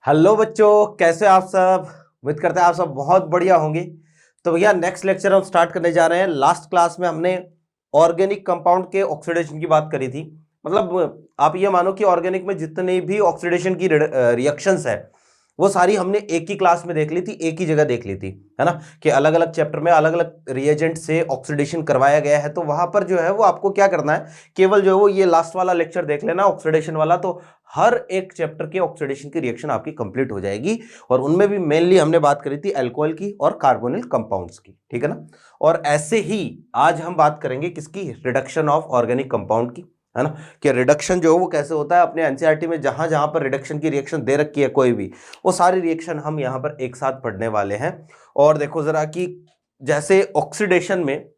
Hello बच्चों, कैसे आप सब। उम्मीद करते हैं आप सब बहुत बढ़िया होंगे। तो भैया नेक्स्ट लेक्चर हम स्टार्ट करने जा रहे हैं। लास्ट क्लास में हमने ऑर्गेनिक कंपाउंड के ऑक्सीडेशन की बात करी थी। मतलब आप ये मानो कि ऑर्गेनिक में जितने भी ऑक्सीडेशन की रिएक्शंस है वो सारी हमने एक ही क्लास में देख ली थी, एक ही जगह देख ली थी, है ना। कि अलग अलग चैप्टर में अलग अलग रिएजेंट से ऑक्सीडेशन करवाया गया है। तो वहां पर जो है वो आपको क्या करना है, केवल जो है वो ये लास्ट वाला लेक्चर देख लेना ऑक्सीडेशन वाला। तो हर एक चैप्टर के ऑक्सीडेशन की रिएक्शन आपकी कंप्लीट हो जाएगी। और उनमें भी मेनली हमने बात करी थी अल्कोहल की और कार्बोनिल कंपाउंड्स की, ठीक है ना। और ऐसे ही आज हम बात करेंगे किसकी, रिडक्शन ऑफ ऑर्गेनिक कंपाउंड की, है ना। कि रिडक्शन जो है वो कैसे होता है। अपने एनसीईआरटी में जहां जहां पर रिडक्शन की रिएक्शन दे रखी है कोई भी, वो सारी रिएक्शन हम यहां पर एक साथ पढ़ने वाले हैं। और देखो जरा कि जैसे ऑक्सीडेशन में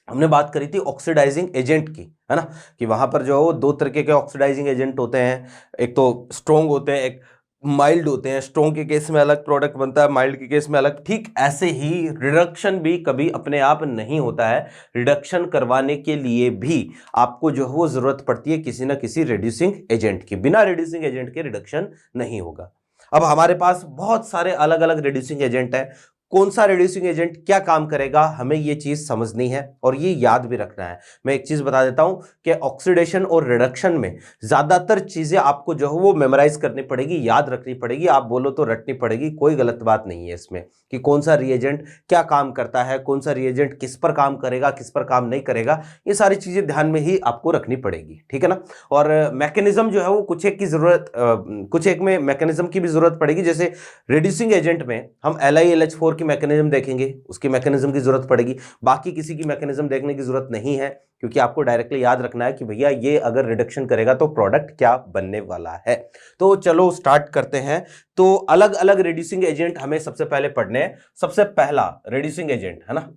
हमने बात करी थी ऑक्सीडाइजिंग एजेंट की, है ना। कि वहां पर जो है वो दो तरीके के ऑक्सीडाइजिंग एजेंट होते हैं। एक तो स्ट्रोंग होते हैं, एक माइल्ड होते हैं। स्ट्रोंग के केस में अलग प्रोडक्ट बनता है, माइल्ड के केस में अलग। ठीक ऐसे ही रिडक्शन भी कभी अपने आप नहीं होता है। रिडक्शन करवाने के लिए भी आपको जो है वो जरूरत पड़ती है किसी ना किसी रिड्यूसिंग एजेंट की। बिना रिड्यूसिंग एजेंट के रिडक्शन नहीं होगा। अब हमारे पास बहुत सारे अलग अलग रिड्यूसिंग एजेंट है। कौन सा रिड्यूसिंग एजेंट क्या काम करेगा, हमें ये चीज समझनी है और ये याद भी रखना है। मैं एक चीज बता देता हूं कि ऑक्सीडेशन और रिडक्शन में ज्यादातर चीजें आपको जो है वो मेमोराइज करनी पड़ेगी, याद रखनी पड़ेगी। आप बोलो तो रटनी पड़ेगी, कोई गलत बात नहीं है इसमें कि कौन सा रिएजेंट क्या काम करता है, कौन सा रिएजेंट किस पर काम करेगा, किस पर काम नहीं करेगा। ये सारी चीजें ध्यान में ही आपको रखनी पड़ेगी, ठीक है ना। और मैकेनिज्म जो है वो कुछ एक की जरूरत, कुछ एक में मैकेनिज्म की भी जरूरत पड़ेगी। जैसे रिड्यूसिंग एजेंट में हम LiLH4 की मैकेनिज्म देखेंगे, उसकी मैकेनिज्म की जरूरत पड़ेगी। बाकी किसी की मैकेनिज्म देखने की जरूरत नहीं है, क्योंकि आपको डायरेक्टली याद रखना है कि भैया ये अगर रिडक्शन करेगा तो प्रोडक्ट क्या बनने वाला है। तो चलो स्टार्ट करते हैं। तो अलग अलग रिड्यूसिंग एजेंट हमें सबसे पहले पढ़ने हैं। सबसे पहला रिड्यूसिंग एजेंट, है ना,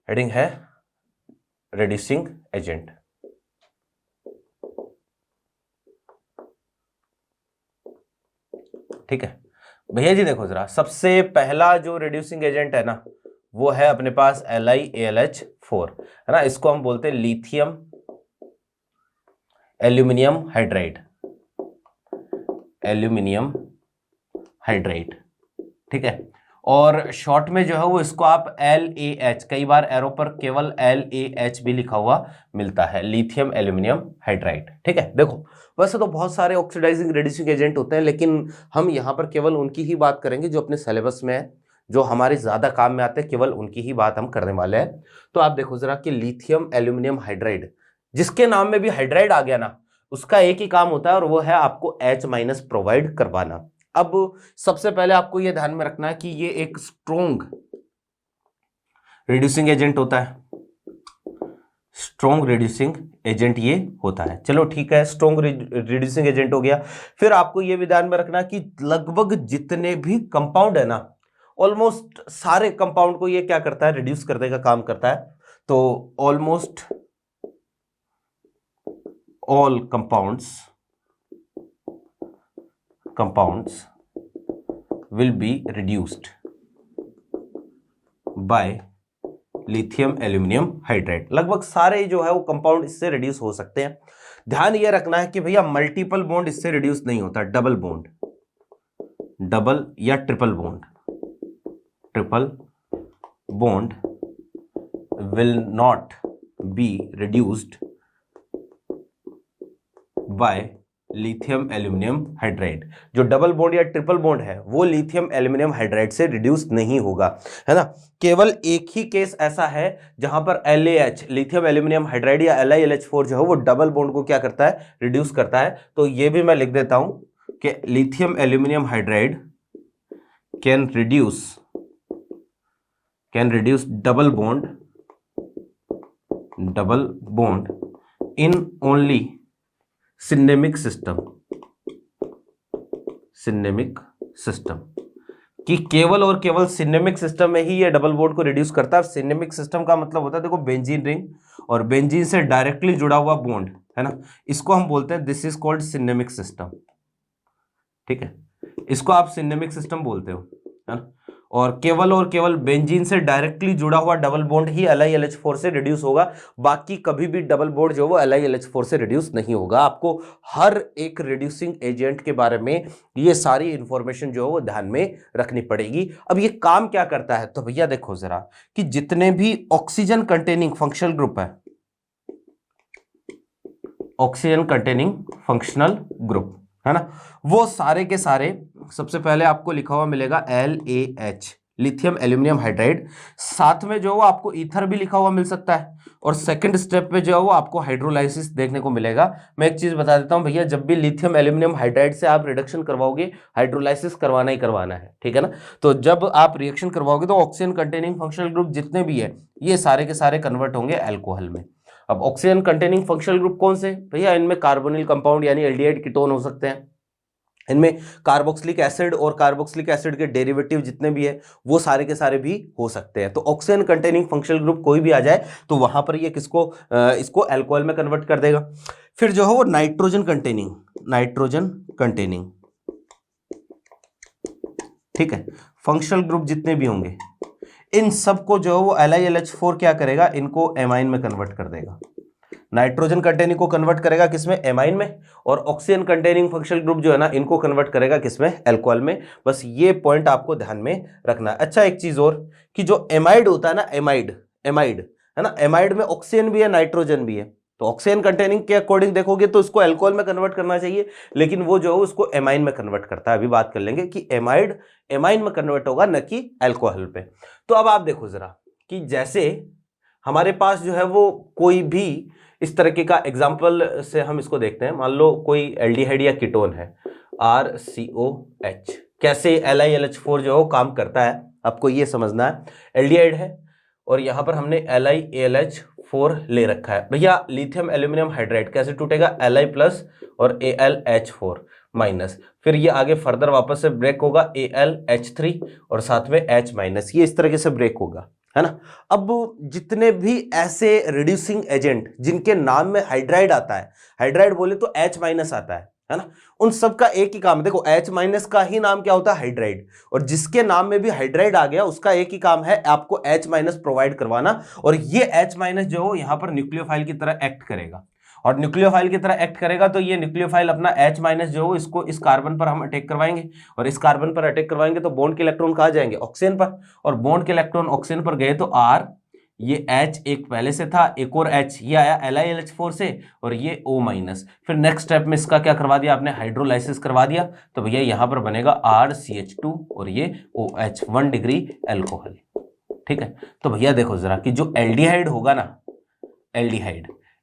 हेडिंग है रिड्यूसिंग एजेंट। ठीक है भैया जी, देखो जरा, सबसे पहला जो रिड्यूसिंग एजेंट है ना वो है अपने पास LiAlH4, है ना। इसको हम बोलते हैं lithium aluminium hydride, aluminium hydride, ठीक है। और शॉर्ट में जो है वो इसको आप LaH, कई बार एरो पर केवल LaH भी लिखा हुआ मिलता है, लिथियम एल्यूमिनियम हाइड्राइड, ठीक है। देखो वैसे तो बहुत सारे ऑक्सीडाइजिंग रिड्यूसिंग एजेंट होते हैं, लेकिन हम यहां पर केवल उनकी ही बात करेंगे जो अपने सिलेबस में है, जो हमारे ज्यादा काम में आते हैं, केवल उनकी ही बात हम करने वाले हैं। तो आप देखो जरा कि लिथियम एल्यूमिनियम हाइड्राइड, जिसके नाम में भी हाइड्राइड आ गया ना, उसका एक ही काम होता है और वो है आपको H- प्रोवाइड करवाना। अब सबसे पहले आपको यह ध्यान में रखना है कि ये एक स्ट्रोंग रिड्यूसिंग एजेंट होता है, स्ट्रोंग रिड्यूसिंग एजेंट ये होता है। चलो ठीक है, स्ट्रोंग रिड्यूसिंग एजेंट हो गया। फिर आपको यह भी ध्यान में रखना कि लगभग जितने भी कंपाउंड है ना, ऑलमोस्ट सारे कंपाउंड को ये क्या करता है, रिड्यूस करने का काम करता है। तो almost all compounds will be reduced by lithium aluminium hydride. लगभग सारे जो है वो कंपाउंड इससे रिड्यूस हो सकते हैं। ध्यान ये रखना है कि भैया मल्टीपल बॉन्ड इससे रिड्यूस नहीं होता, डबल बॉन्ड, डबल या triple bond will not be reduced by lithium aluminium hydride. जो डबल बॉन्ड या ट्रिपल बॉन्ड है वो लिथियम एल्यूमिनियम हाइड्राइड से रिड्यूस नहीं होगा, है ना। केवल एक ही केस ऐसा है जहां पर LaH, लिथियम एल्यूमिनियम हाइड्राइड या LiLH4 जो है वो डबल बॉन्ड को क्या करता है, रिड्यूस करता है। तो ये भी मैं लिख देता हूं कि lithium aluminium hydride can reduce double bond in only cinnamic system, कि केवल और केवल सिनेमिक सिस्टम में ही ये डबल बॉन्ड को रिड्यूस करता है। सिनेमिक सिस्टम का मतलब होता है, देखो, बेंजीन रिंग और बेंजीन से डायरेक्टली जुड़ा हुआ बॉन्ड, है ना, इसको हम बोलते हैं this is called cinnamic system, ठीक है। इसको आप सिनेमिक सिस्टम बोलते हो, है ना। और केवल बेंजीन से डायरेक्टली जुड़ा हुआ डबल बॉन्ड ही LiLH4 से रिड्यूस होगा, बाकी कभी भी डबल बॉन्ड जो वो LiLH4 से रिड्यूस नहीं होगा। आपको हर एक रिड्यूसिंग एजेंट के बारे में ये सारी इंफॉर्मेशन जो है वो ध्यान में रखनी पड़ेगी। अब ये काम क्या करता है, तो भैया देखो जरा कि जितने भी ऑक्सीजन कंटेनिंग फंक्शनल ग्रुप है, ऑक्सीजन कंटेनिंग फंक्शनल ग्रुप है ना, वो सारे के सारे सबसे पहले आपको लिखा हुआ मिलेगा LaH, लिथियम एल्यूमिनियम हाइड्राइड, साथ में जो वो आपको ईथर भी लिखा हुआ मिल सकता है, और सेकंड स्टेप पे जो है वो आपको हाइड्रोलाइसिस देखने को मिलेगा। मैं एक चीज बता देता हूं भैया, जब भी लिथियम एल्यूमिनियम हाइड्राइड से आप रिडक्शन करवाओगे, हाइड्रोलाइसिस करवाना ही करवाना है, ठीक है ना। तो जब आप रिएक्शन करवाओगे तो ऑक्सीजन कंटेनिंग फंक्शनल ग्रुप जितने भी है ये सारे के सारे कन्वर्ट होंगे अल्कोहल में। अब ऑक्सीजन कंटेनिंग फंक्शनल ग्रुप कौन से भैया, इनमें कार्बोनिल कंपाउंड यानी एल्डिहाइड कीटोन हो सकते हैं, इनमें कार्बोक्सिलिक एसिड और कार्बोक्सिलिक एसिड के डेरिवेटिव जितने भी है वो सारे के सारे भी हो सकते हैं। तो ऑक्सीजन कंटेनिंग फंक्शनल ग्रुप कोई भी आ जाए तो वहां पर ये किसको इसको अल्कोहल में कन्वर्ट कर देगा। फिर जो है वो नाइट्रोजन कंटेनिंग, ठीक है, फंक्शनल ग्रुप जितने भी होंगे इन सबको जो है वो LiLH4 क्या करेगा, इनको एमाइन में कन्वर्ट कर देगा। नाइट्रोजन कंटेनिंग को कन्वर्ट करेगा किसमें, एमाइन में, और ऑक्सीजन कंटेनिंग फंक्शनल ग्रुप जो है ना इनको कन्वर्ट करेगा किसमें, अल्कोहल में। बस ये पॉइंट आपको ध्यान में रखना है। अच्छा एक चीज और कि जो एमाइड होता है ना, एमाइड है ना, एमाइड में ऑक्सीजन भी है नाइट्रोजन भी है, तो ऑक्सीजन कंटेनिंग के अकॉर्डिंग देखोगे तो इसको अल्कोहल में कन्वर्ट करना चाहिए, लेकिन वो जो है उसको एमाइन में कन्वर्ट करता है। अभी बात कर लेंगे कि एमाइड एमाइन में कन्वर्ट होगा न कि अल्कोहल पे। तो अब आप देखो जरा कि जैसे हमारे पास जो है वो कोई भी इस तरीके का एग्जाम्पल से हम इसको देखते हैं, मान लो कोई एल्डिहाइड या कीटोन है RCOH, कैसे LiLH4 जो है वो काम करता है आपको ये समझना है। एल्डिहाइड है और यहां पर हमने LiAlH4 ले रखा है भैया, लिथियम एल्यूमिनियम हाइड्राइड कैसे टूटेगा, Li प्लस और AlH4 माइनस, फिर ये आगे फर्दर वापस से ब्रेक होगा AlH3 और साथ में H माइनस, ये इस तरीके से ब्रेक होगा, है ना। अब जितने भी ऐसे रिड्यूसिंग एजेंट जिनके नाम में हाइड्राइड आता है, हाइड्राइड बोले तो H माइनस आता है ना, उन सब का एक ही काम है। देखो H माइनस का ही नाम क्या होता है, हाइड्राइड, और जिसके नाम में भी हाइड्राइड आ गया उसका एक ही काम है, आपको H माइनस प्रोवाइड करवाना, और ये H माइनस जो यहां पर न्यूक्लियोफाइल की तरह एक्ट करेगा, और न्यूक्लियोफाइल की तरह एक्ट करेगा तो ये न्यूक्लियोफाइल अपना H माइनस जो इसको इस कार्बन पर हम अटैक करवाएंगे, और इस कार्बन पर अटैक करवाएंगे तो बॉन्ड के इलेक्ट्रॉन कहाँ जाएंगे, ऑक्सीजन पर, और बॉन्ड के इलेक्ट्रॉन ऑक्सीजन पर गए तो R, ये H एक पहले से था, एक और H ये आया LiLH4 से, और ये O माइनस। फिर नेक्स्ट स्टेप में इसका क्या करवा दिया आपने, हाइड्रोलाइसिस करवा दिया, तो भैया यहां पर बनेगा RCH2 और ये OH, 1 डिग्री अल्कोहल, ठीक है। तो भैया देखो जरा कि जो एल्डिहाइड होगा ना,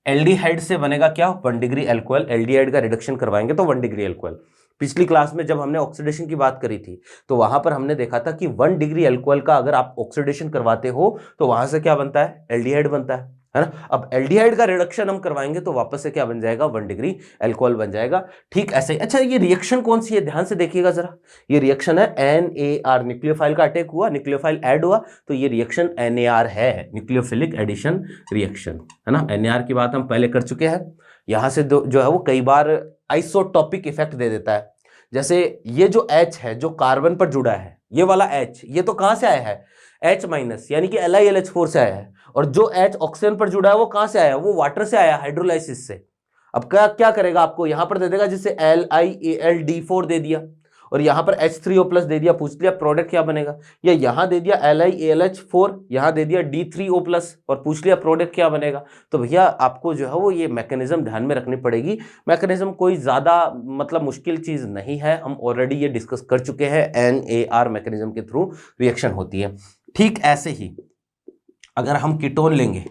एल्डिहाइड से बनेगा क्या, 1 डिग्री अल्कोहल, एल्डिहाइड का रिडक्शन करवाएंगे तो 1 डिग्री अल्कोहल। पिछली क्लास में जब हमने ऑक्सीडेशन की बात करी थी तो वहां पर हमने देखा था कि 1 डिग्री अल्कोहल का अगर आप ऑक्सीडेशन करवाते हो तो वहां से क्या बनता है, एल्डिहाइड बनता है ना। अब एल्डिहाइड का रिडक्शन हम करवाएंगे तो वापस से क्या बन जाएगा, 1 डिग्री अल्कोहल बन जाएगा, ठीक ऐसे ही। अच्छा ये रिएक्शन कौन सी है, ध्यान से देखिएगा जरा, ये रिएक्शन है NAR, न्यूक्लियोफाइल का अटैक हुआ, न्यूक्लियोफाइल ऐड हुआ, तो ये रिएक्शन NAR है, न्यूक्लियोफिलिक एडिशन रिएक्शन, है ना। NAR की बात हम पहले कर चुके हैं। यहां से जो है वो कई बार आइसोटॉपिक इफेक्ट दे देता है, जैसे ये जो H है जो कार्बन पर जुड़ा है, ये वाला H ये तो कहां से आया है, H माइनस यानी कि LiLH4 से आया है, और जो H ऑक्सीजन पर जुड़ा है वो कहां से आया, वो वाटर से आया, हाइड्रोलाइसिस से। अब क्या करेगा, आपको यहां पर दे देगा, जिससे LiAlD4 दे दिया, और यहां पर H3O प्लस दे दिया, पूछ लिया प्रोडक्ट क्या बनेगा, या यहां दे दिया LiAlH4, यहां दे दिया D3O प्लस और पूछ लिया प्रोडक्ट क्या बनेगा। तो भैया आपको जो है वो ये मैकेनिज्म ध्यान में रखनी पड़ेगी। मैकेनिज्म कोई ज्यादा मतलब मुश्किल चीज नहीं है, हम ऑलरेडी ये डिस्कस कर चुके हैं, NAR मैकेनिज्म के थ्रू रिएक्शन होती है। ठीक ऐसे ही अगर हम कीटोन लेंगे,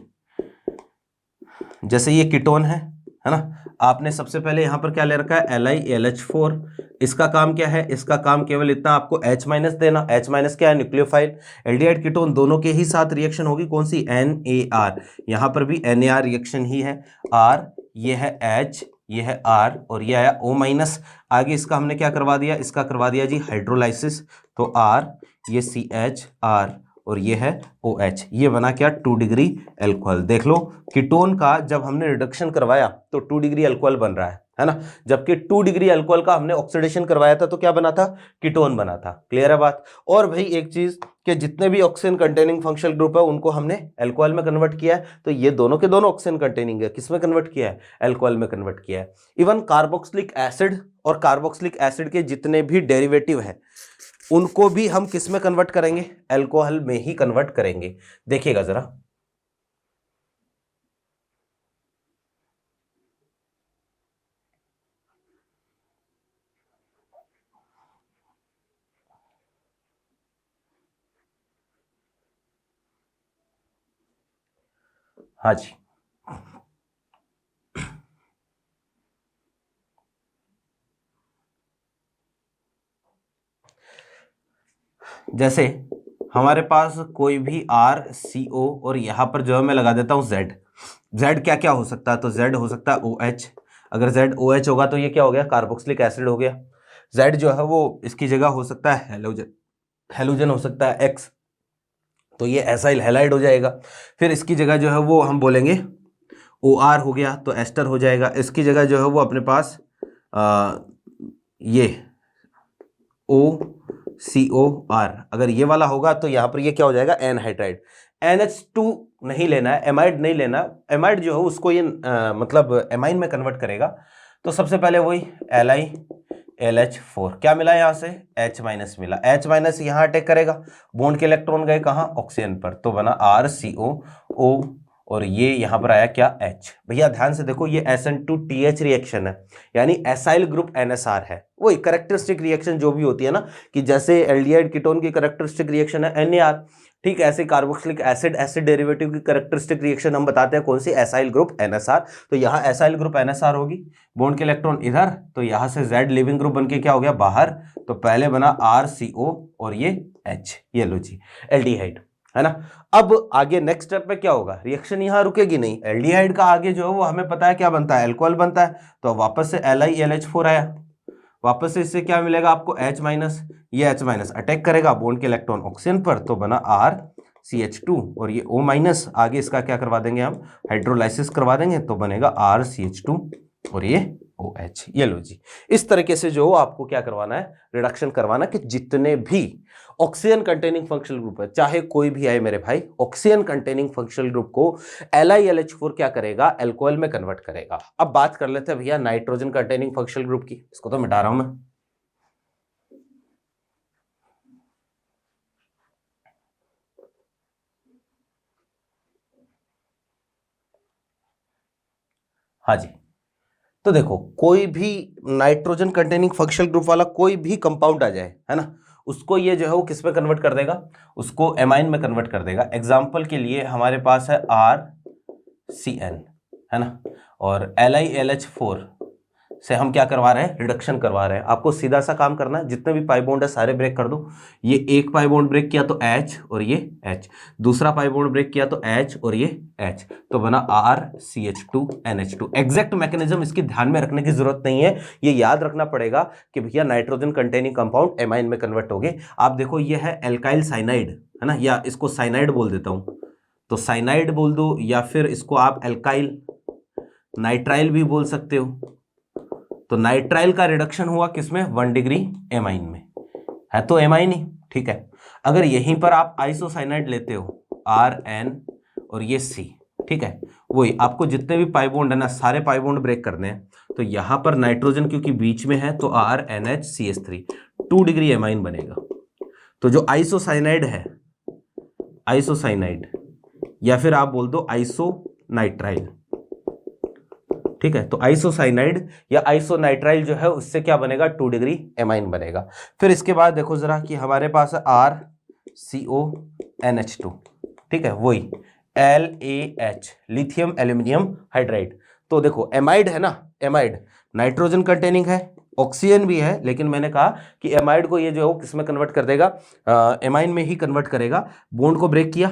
जैसे ये कीटोन है ना, आपने सबसे पहले यहां पर क्या ले रखा है, LiAlH4, इसका काम क्या है, इसका काम केवल इतना आपको H माइनस देना, H माइनस क्या है, न्यूक्लियोफाइल। एल्डिहाइड कीटोन दोनों के ही साथ रिएक्शन होगी, कौन सी, NAR, यहां पर भी NAR रिएक्शन ही है, R ये है H, ये है R और ये आया O माइनस। आगे इसका हमने क्या करवा दिया, इसका करवा दिया जी हाइड्रोलाइसिस, तो R ये CH R और ये है OH, ये बना क्या 2 डिग्री एल्कोहल। देख लो कीटोन का जब हमने रिडक्शन करवाया तो 2 डिग्री एल्कोहल बन रहा है ना, जबकि 2 डिग्री अल्कोहल का हमने ऑक्सीडेशन करवाया था तो क्या बना था, कीटोन बना था। क्लियर है बात। और भाई एक चीज कि जितने भी ऑक्सीजन कंटेनिंग फंक्शनल ग्रुप है उनको हमने अल्कोहल में कन्वर्ट किया है, तो ये दोनों के दोनों ऑक्सीजन कंटेनिंग है, किसमें कन्वर्ट किया है, अल्कोहल में कन्वर्ट किया है। इवन कार्बोक्सिलिक एसिड और कार्बोक्सिलिक एसिड के जितने भी डेरिवेटिव हैं उनको भी हम किस में कन्वर्ट करेंगे, अल्कोहल में ही कन्वर्ट करेंगे। देखिएगा जरा, हाँ जी, जैसे हमारे पास कोई भी RCO और यहां पर जो है मैं लगा देता हूं Z क्या क्या हो सकता है, तो Z हो सकता है OH, अगर Z OH होगा तो ये क्या हो गया, कार्बोक्सिलिक एसिड हो गया। Z जो है वो इसकी जगह हो सकता है हेलोजन हो सकता है X, तो ये एसाइल हैलाइड हो जाएगा। फिर इसकी जगह जो है वो हम बोलेंगे OR हो गया तो एस्टर हो जाएगा। इसकी जगह जो है वो अपने पास ये OCOR, अगर ये वाला होगा तो यहाँ पर ये क्या हो जाएगा, एनहाइड्राइड। NH2 नहीं लेना है, एमाइड नहीं लेना, एमाइड जो है उसको ये मतलब एमाइन में कन्वर्ट करेगा। तो सबसे पहले वही LiLH4 क्या मिला यहाँ से, H- मिला, H- यहाँ अटैक करेगा, बॉन्ड के इलेक्ट्रॉन गए कहाँ, ऑक्सीजन पर, तो बना RCOO और ये यहां पर आया क्या, H। भैया ध्यान से देखो ये SN2TH रिएक्शन है, यानी एसाइल ग्रुप NSR है, वही करेक्टरिस्टिक रिएक्शन जो भी होती है ना, कि जैसे एल्डिहाइड कीटोन की करेक्टरिस्टिक रिएक्शन है NAR, ठीक ऐसे कार्बोक्सिलिक एसिड एसिड डेरिवेटिव की करेक्टरिस्टिक रिएक्शन हम बताते हैं कौन सी, एसाइल ग्रुप NSR। तो यहाँ एसाइल ग्रुप NSR होगी, बॉन्ड के इलेक्ट्रॉन इधर, तो यहाँ से Z लिविंग ग्रुप बनके क्या हो गया बाहर, तो पहले बना RCO और ये H, ये लो जी एल्डिहाइड, है ना। अब आगे नेक्स्ट स्टेप में क्या होगा, रिएक्शन यहां रुकेगी नहीं, एल्डिहाइड का आगे जो है वो हमें पता है क्या बनता है, अल्कोहल बनता है, तो वापस से LiLH4 आया, वापस से इससे क्या मिलेगा आपको H-, ये H- अटैक करेगा बॉन्ड के इलेक्ट्रॉन ऑक्सीजन पर, तो बना RCH2 और ये O-, आगे इसका क्या करवा देंगे हम, हाइड्रोलाइसिस करवा देंगे, तो बनेगा RCH2 और ये OH, ये लो जी। इस तरीके से जो आपको क्या करवाना है, रिडक्शन करवाना, कि जितने भी ऑक्सीजन कंटेनिंग फंक्शनल ग्रुप है, चाहे कोई भी आए मेरे भाई, ऑक्सीजन कंटेनिंग फंक्शनल ग्रुप को LiLH4 क्या करेगा, अल्कोहल में कन्वर्ट करेगा। अब बात कर लेते हैं भैया नाइट्रोजन कंटेनिंग फंक्शनल ग्रुप की, इसको तो मिटा रहा हूं मैं। हाँ जी, तो देखो कोई भी नाइट्रोजन कंटेनिंग फंक्शनल ग्रुप वाला कोई भी कंपाउंड आ जाए, है ना, उसको ये जो है वो किस में कन्वर्ट कर देगा, उसको एमाइन में कन्वर्ट कर देगा। एग्जांपल के लिए हमारे पास है RCN, है ना, और LiLH4 से हम क्या करवा रहे हैं, रिडक्शन करवा रहे हैं। आपको सीधा सा काम करना है, जितने भी पाई बॉन्ड है सारे ब्रेक कर दो। ये एक पाई बॉन्ड ब्रेक किया तो H और ये H, दूसरा पाई बॉन्ड ब्रेक किया तो H और ये H, तो बना RCH2NH2। एग्जैक्ट मैकेनिज्म इसकी ध्यान में रखने की जरूरत नहीं है, ये याद रखना पड़ेगा कि भैया नाइट्रोजन कंटेनिंग कंपाउंड एमाइन में कन्वर्ट हो गए। आप देखो ये है एल्काइल साइनाइड, है ना, या इसको साइनाइड बोल देता हूं, तो साइनाइड बोल दो, या फिर इसको आप एल्काइल नाइट्राइल भी बोल सकते हो। तो नाइट्राइल का रिडक्शन हुआ किसमें, 1 डिग्री एमाइन में, है तो एमाइन ही, ठीक है। अगर यहीं पर आप आइसोसाइनाइड लेते हो RN और ये C, ठीक है, वही आपको जितने भी पाई बॉन्ड है ना सारे पाई बॉन्ड ब्रेक करने हैं, तो यहां पर नाइट्रोजन क्योंकि बीच में है तो RNHCH3 2 डिग्री एमाइन बनेगा। तो जो आइसोसाइनाइड है, आइसोसाइनाइड या फिर आप बोल दो आइसोनाइट्राइल, ठीक है, तो आइसोसाइनाइड या आइसोनाइट्राइल जो है उससे क्या बनेगा, 2 डिग्री एमाइन बनेगा। फिर इसके बाद देखो जरा कि हमारे पास है RCONH2, ठीक है, वही LAH लिथियम एल्यूमिनियम हाइड्राइड। तो देखो एमाइड है ना, एमाइड नाइट्रोजन कंटेनिंग है, ऑक्सीजन भी है, लेकिन मैंने कहा कि एमाइड को ये जो है किस में कन्वर्ट कर देगा, एमाइन में ही कन्वर्ट करेगा। बॉन्ड को ब्रेक किया,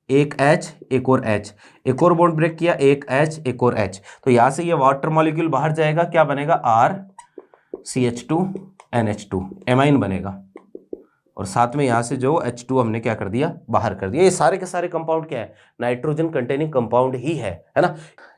एक H एक और H, एक और बॉन्ड ब्रेक किया, एक H एक और H, तो यहां से ये वाटर मॉलिक्यूल बाहर जाएगा, क्या बनेगा RCH2NH2 एमाइन बनेगा, और साथ में यहाँ से जो H2 हमने क्या कर दिया, बाहर कर दिया। ये सारे के सारे कंपाउंड क्या है, नाइट्रोजन कंटेनिंग कंपाउंड ही है ना।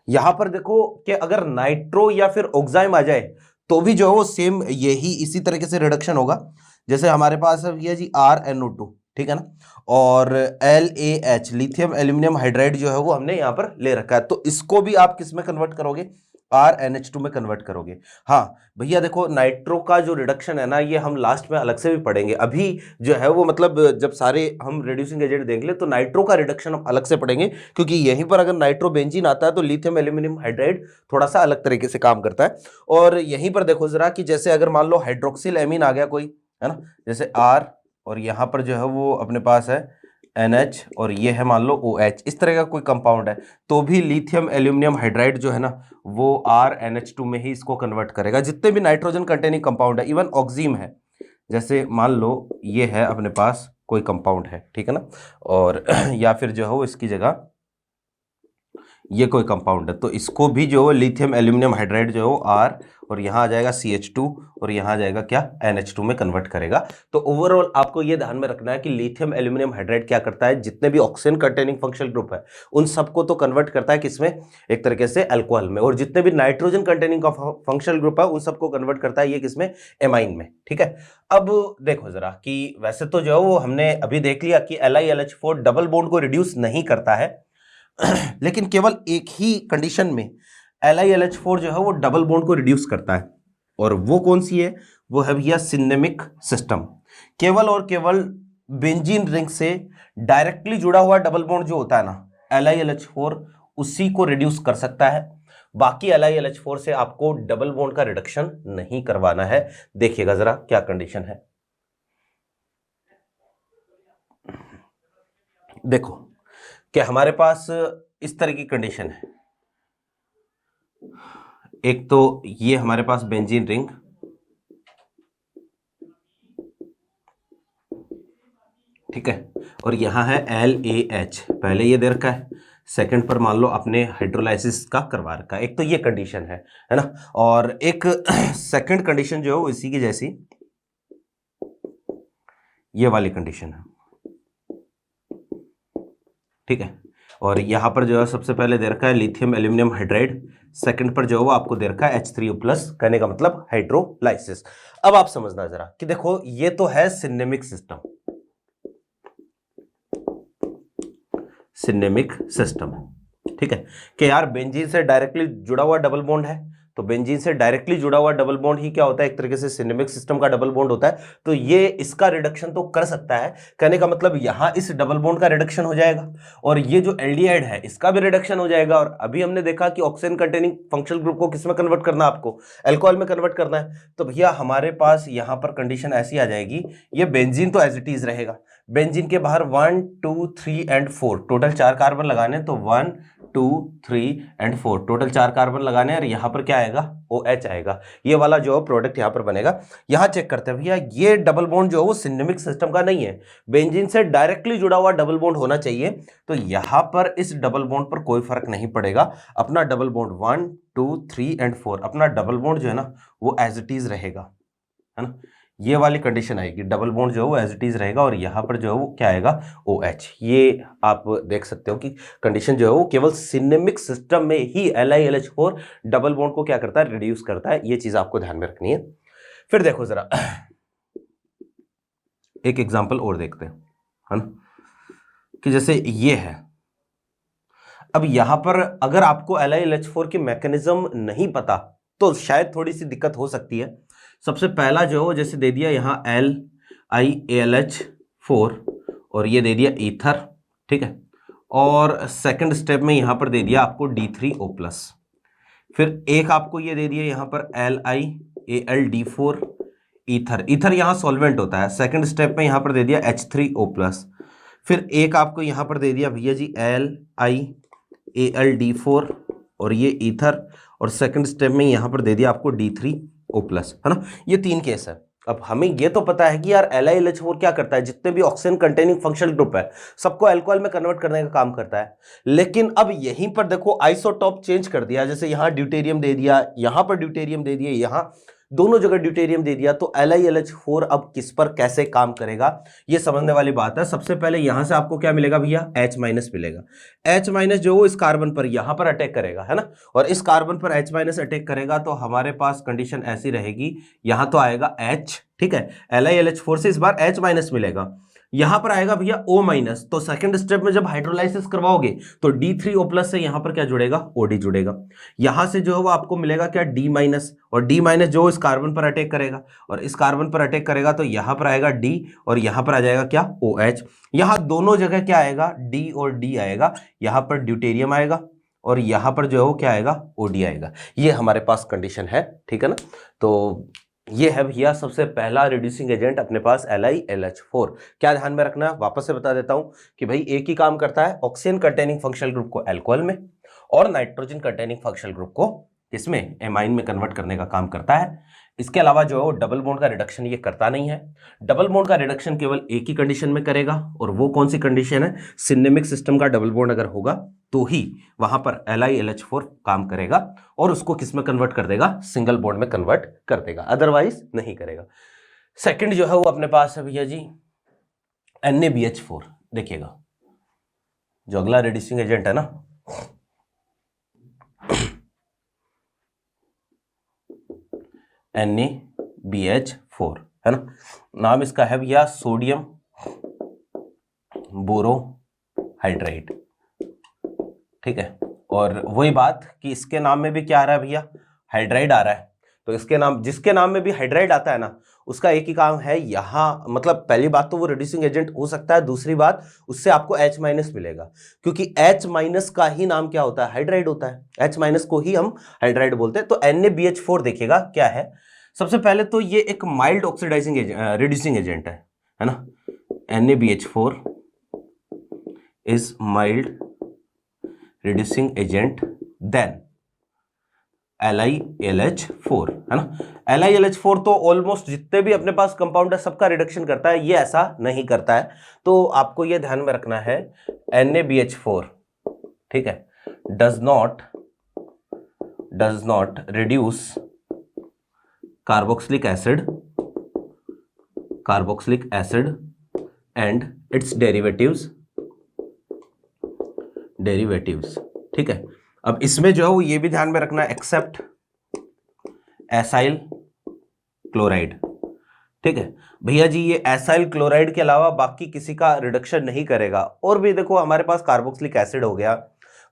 यहाँ पर देखो कि अगर नाइट्रो या फिर ऑक्साइम आ जाए तो भी जो है वो सेम यही इसी तरीके से रिडक्शन होगा। जैसे हमारे पास है भैया जी RnO2, ठीक है ना, और LaH लिथियम एल्यूमिनियम हाइड्राइड जो है वो हमने यहाँ पर ले रखा है। तो इसको भी आप किस में कन्वर्ट करोगे, RnH2 में कन्वर्ट करोगे। हाँ भैया देखो नाइट्रो का जो रिडक्शन है ना, ये हम लास्ट में अलग से भी पढ़ेंगे। अभी जो है वो मतलब जब सारे हम रिड्यूसिंग एजेंट देख ले तो नाइट्रो का रिडक्शन हम अलग से पढ़ेंगे, क्योंकि यहीं पर अगर नाइट्रो बेंजीन आता है तो लिथियम एल्यूमिनियम हाइड्राइड थोड़ा सा अलग तरीके से काम करता है। और यहीं पर देखो जरा कि जैसे अगर मान लो हाइड्रोक्सिल एमीन आ गया कोई, है ना, जैसे R और यहाँ पर जो है वो अपने पास है NH और ये है मान लो OH, इस तरह का कोई कंपाउंड है तो भी लिथियम एल्यूमिनियम हाइड्राइड जो है ना वो RnH2 में ही इसको कन्वर्ट करेगा। जितने भी नाइट्रोजन कंटेनिंग कंपाउंड है, इवन ऑक्सीम है, जैसे मान लो ये है अपने पास कोई कंपाउंड है, ठीक है ना, और या फिर जो है वो इसकी जगह ये कोई कंपाउंड है तो इसको भी जो लिथियम एल्यूमिनियम हाइड्राइड जो है वो R और यहाँ आ जाएगा CH2 और यहाँ आ जाएगा क्या, NH2 में कन्वर्ट करेगा। तो ओवरऑल आपको ये ध्यान में रखना है कि लिथियम एल्यूमिनियम हाइड्राइड क्या करता है, जितने भी ऑक्सीजन कंटेनिंग फंक्शनल ग्रुप है उन सबको तो कन्वर्ट करता है किसमें, एक तरीके से अल्कोहल में, और जितने भी नाइट्रोजन कंटेनिंग फंक्शनल ग्रुप है उन सबको कन्वर्ट करता है ये किसमें, एमाइन में, ठीक है। अब देखो जरा कि वैसे तो जो है वो हमने अभी देख लिया कि LiLH4 डबल बॉन्ड को रिड्यूस नहीं करता है लेकिन केवल एक ही कंडीशन में LiLH4 जो है वो डबल बॉन्ड को रिड्यूस करता है, और वो कौन सी है, वो है भैया सिनेमिक सिस्टम। केवल और केवल बेंजीन रिंग से डायरेक्टली जुड़ा हुआ डबल बॉन्ड जो होता है ना LiLH4 उसी को रिड्यूस कर सकता है। बाकी LiLH4 से आपको डबल बॉन्ड का रिडक्शन नहीं करवाना है। देखिएगा जरा क्या कंडीशन है, देखो कि हमारे पास इस तरह की कंडीशन है। एक तो ये हमारे पास बेंजीन रिंग, ठीक है, और यहां है LaH, पहले ये दे रखा है, सेकंड पर मान लो अपने हाइड्रोलाइसिस का करवा रखा है। एक तो ये कंडीशन है ना, और एक सेकंड कंडीशन जो है वो इसी की जैसी ये वाली कंडीशन है, ठीक है। और यहां पर जो है सबसे पहले दे रखा है लिथियम एल्यूमिनियम हाइड्राइड, सेकंड पर जो है वो आपको दे रखा है H3O+, कहने का मतलब हाइड्रोलाइसिस। अब आप समझना जरा कि देखो ये तो है सिनेमिक सिस्टम, सिनेमिक सिस्टम, ठीक है, कि यार बेंजीन से डायरेक्टली जुड़ा हुआ डबल बॉन्ड है, तो बेंजीन से डायरेक्टली जुड़ा हुआ डबल बॉन्ड ही क्या होता है, एक तरीके से सिनेमिक सिस्टम का डबल बॉन्ड होता है। तो ये इसका रिडक्शन तो कर सकता है, कहने का मतलब यहां इस डबल बॉन्ड का रिडक्शन हो जाएगा, और ये जो एल्डिहाइड है इसका भी रिडक्शन हो जाएगा। और अभी हमने देखा कि ऑक्सीजन कंटेनिंग फंक्शनल ग्रुप को किसमें कन्वर्ट करना है, आपको अल्कोहल में कन्वर्ट करना है। तो भैया हमारे पास यहां पर कंडीशन ऐसी आ जाएगी, ये बेंजीन तो एज इट इज रहेगा, बेंजीन के बाहर 1 2 3 एंड 4 टोटल 4 कार्बन लगाने, तो 1 2 3 एंड 4 टोटल 4 कार्बन लगाने, और यहां पर क्या आएगा, OH आएगा। ये वाला जो प्रोडक्ट यहां पर बनेगा। यहां चेक करते हैं भैया, ये डबल बॉन्ड जो है वो सिनेमिक सिस्टम का नहीं है, बेंजीन से डायरेक्टली जुड़ा हुआ डबल बॉन्ड होना चाहिए। तो यहां पर इस डबल बॉन्ड पर कोई फर्क नहीं पड़ेगा, अपना डबल बॉन्ड 1 2 3 एंड 4 अपना डबल बॉन्ड जो है ना वो एज इट इज रहेगा, है ना। ये वाली कंडीशन आएगी, डबल बॉन्ड जो है वो एज इट इज रहेगा, और यहां पर जो है वो क्या आएगा, OH। ये आप देख सकते हो कि कंडीशन जो है वो केवल सिनेमिक सिस्टम में ही LiLH4 डबल बॉन्ड को क्या करता है, रिड्यूस करता है। ये चीज आपको ध्यान में रखनी है। फिर देखो जरा एक एग्जांपल और देखते हैं, है ना, कि जैसे ये है। अब यहां पर अगर आपको LiLH4 की मैकेनिज्म नहीं पता तो शायद थोड़ी सी दिक्कत हो सकती है। सबसे पहला जो जैसे दे दिया यहाँ LiAlH4 और ये दे दिया ईथर, ठीक है, और सेकंड स्टेप में यहाँ पर दे दिया आपको D3O+, फिर एक आपको ये दे दिया यहाँ पर LiAlD4 ईथर, ईथर यहाँ सॉल्वेंट होता है, सेकंड स्टेप में यहाँ पर दे दिया H3O+, फिर एक आपको यहाँ पर दे दिया भैया जी LiAlD4 और ये ईथर, और सेकंड स्टेप में यहाँ पर दे दिया आपको D3O+, है ना। ये 3 केस है। अब हमें ये तो पता है कि यार LiLH4 क्या करता है, जितने भी ऑक्सीजन कंटेनिंग फंक्शनल ग्रुप है सबको अल्कोहल में कन्वर्ट करने का काम करता है। लेकिन अब यहीं पर देखो आइसोटॉप चेंज कर दिया, जैसे यहाँ ड्यूटेरियम दे दिया, यहाँ पर ड्यूटेरियम दे दिया, यहाँ दोनों जगह ड्यूटेरियम दे दिया, तो LiLH4 अब किस पर कैसे काम करेगा ये समझने वाली बात है। सबसे पहले यहां से आपको क्या मिलेगा भैया, H- मिलेगा। H- जो वो इस कार्बन पर यहां पर अटैक करेगा, है ना, और इस कार्बन पर H- अटैक करेगा तो हमारे पास कंडीशन ऐसी रहेगी, यहां तो आएगा H, ठीक है, LiLH4 से इस बार H- मिलेगा, यहां पर आएगा भैया O-, तो सेकंड स्टेप में जब हाइड्रोलाइसिस करवाओगे तो D3O+ से यहां पर क्या जुड़ेगा, OD जुड़ेगा, यहां से जो है वो आपको मिलेगा क्या, D-, और D- जो इस कार्बन पर अटैक करेगा, और इस कार्बन पर अटैक करेगा तो यहां पर आएगा D, और यहां पर आ जाएगा क्या, OH, यहां दोनों जगह क्या आएगा, D और D आएगा, यहां पर ड्यूटेरियम आएगा, और यहां पर जो है वो क्या आएगा, OD आएगा। ये हमारे पास कंडीशन है, ठीक है ना। तो ये है भैया सबसे पहला रिड्यूसिंग एजेंट अपने पास LiLH4। क्या ध्यान में रखना है, वापस से बता देता हूं कि भाई एक ही काम करता है, ऑक्सीजन कंटेनिंग फंक्शनल ग्रुप को अल्कोहल में और नाइट्रोजन कंटेनिंग फंक्शनल ग्रुप को किसमें, एमाइन में कन्वर्ट करने का काम करता है। इसके अलावा जो है वो डबल बॉन्ड का रिडक्शन ये करता नहीं है। डबल बॉन्ड का रिडक्शन केवल एक ही कंडीशन में करेगा, और वो कौन सी कंडीशन है, सिनेमिक सिस्टम का डबल बॉन्ड अगर होगा तो ही वहां पर LiLH4 काम करेगा, और उसको किस में कन्वर्ट कर देगा, सिंगल बॉन्ड में कन्वर्ट कर देगा, अदरवाइज नहीं करेगा। सेकंड जो है वो अपने पास है भैया जी NaBH4। देखिएगा जो अगला रिड्यूसिंग एजेंट है ना, NaBH4 है ना, नाम इसका है भैया सोडियम बोरोहाइड्राइड, ठीक है। और वही बात कि इसके नाम में भी क्या आ रहा है भैया, हाइड्राइड आ रहा है, तो इसके नाम, जिसके नाम में भी हाइड्राइड आता है ना, उसका एक ही काम है यहां, मतलब पहली बात तो वो रिड्यूसिंग एजेंट हो सकता है, दूसरी बात उससे आपको H- मिलेगा, क्योंकि H- का ही नाम क्या होता है, हाइड्राइड होता है, H- को ही हम हाइड्राइड बोलते हैं। तो NaBH4 देखिएगा क्या है, सबसे पहले तो ये एक माइल्ड ऑक्सीडाइजिंग रिड्यूसिंग एजेंट है ना, NaBH4 is mild reducing agent then LiLH4 है ना। LiLH4 तो ऑलमोस्ट जितने भी अपने पास कंपाउंड है सबका रिडक्शन करता है, ये ऐसा नहीं करता है, तो आपको ये ध्यान में रखना है NaBH4, ठीक है, does not reduce carboxylic acid and its derivatives, ठीक है। अब इसमें जो है वो ये भी ध्यान में रखना, एक्सेप्ट एसाइल क्लोराइड, ठीक है भैया जी, ये एसाइल क्लोराइड के अलावा बाकी किसी का रिडक्शन नहीं करेगा। और भी देखो हमारे पास कार्बोक्सिलिक एसिड हो गया,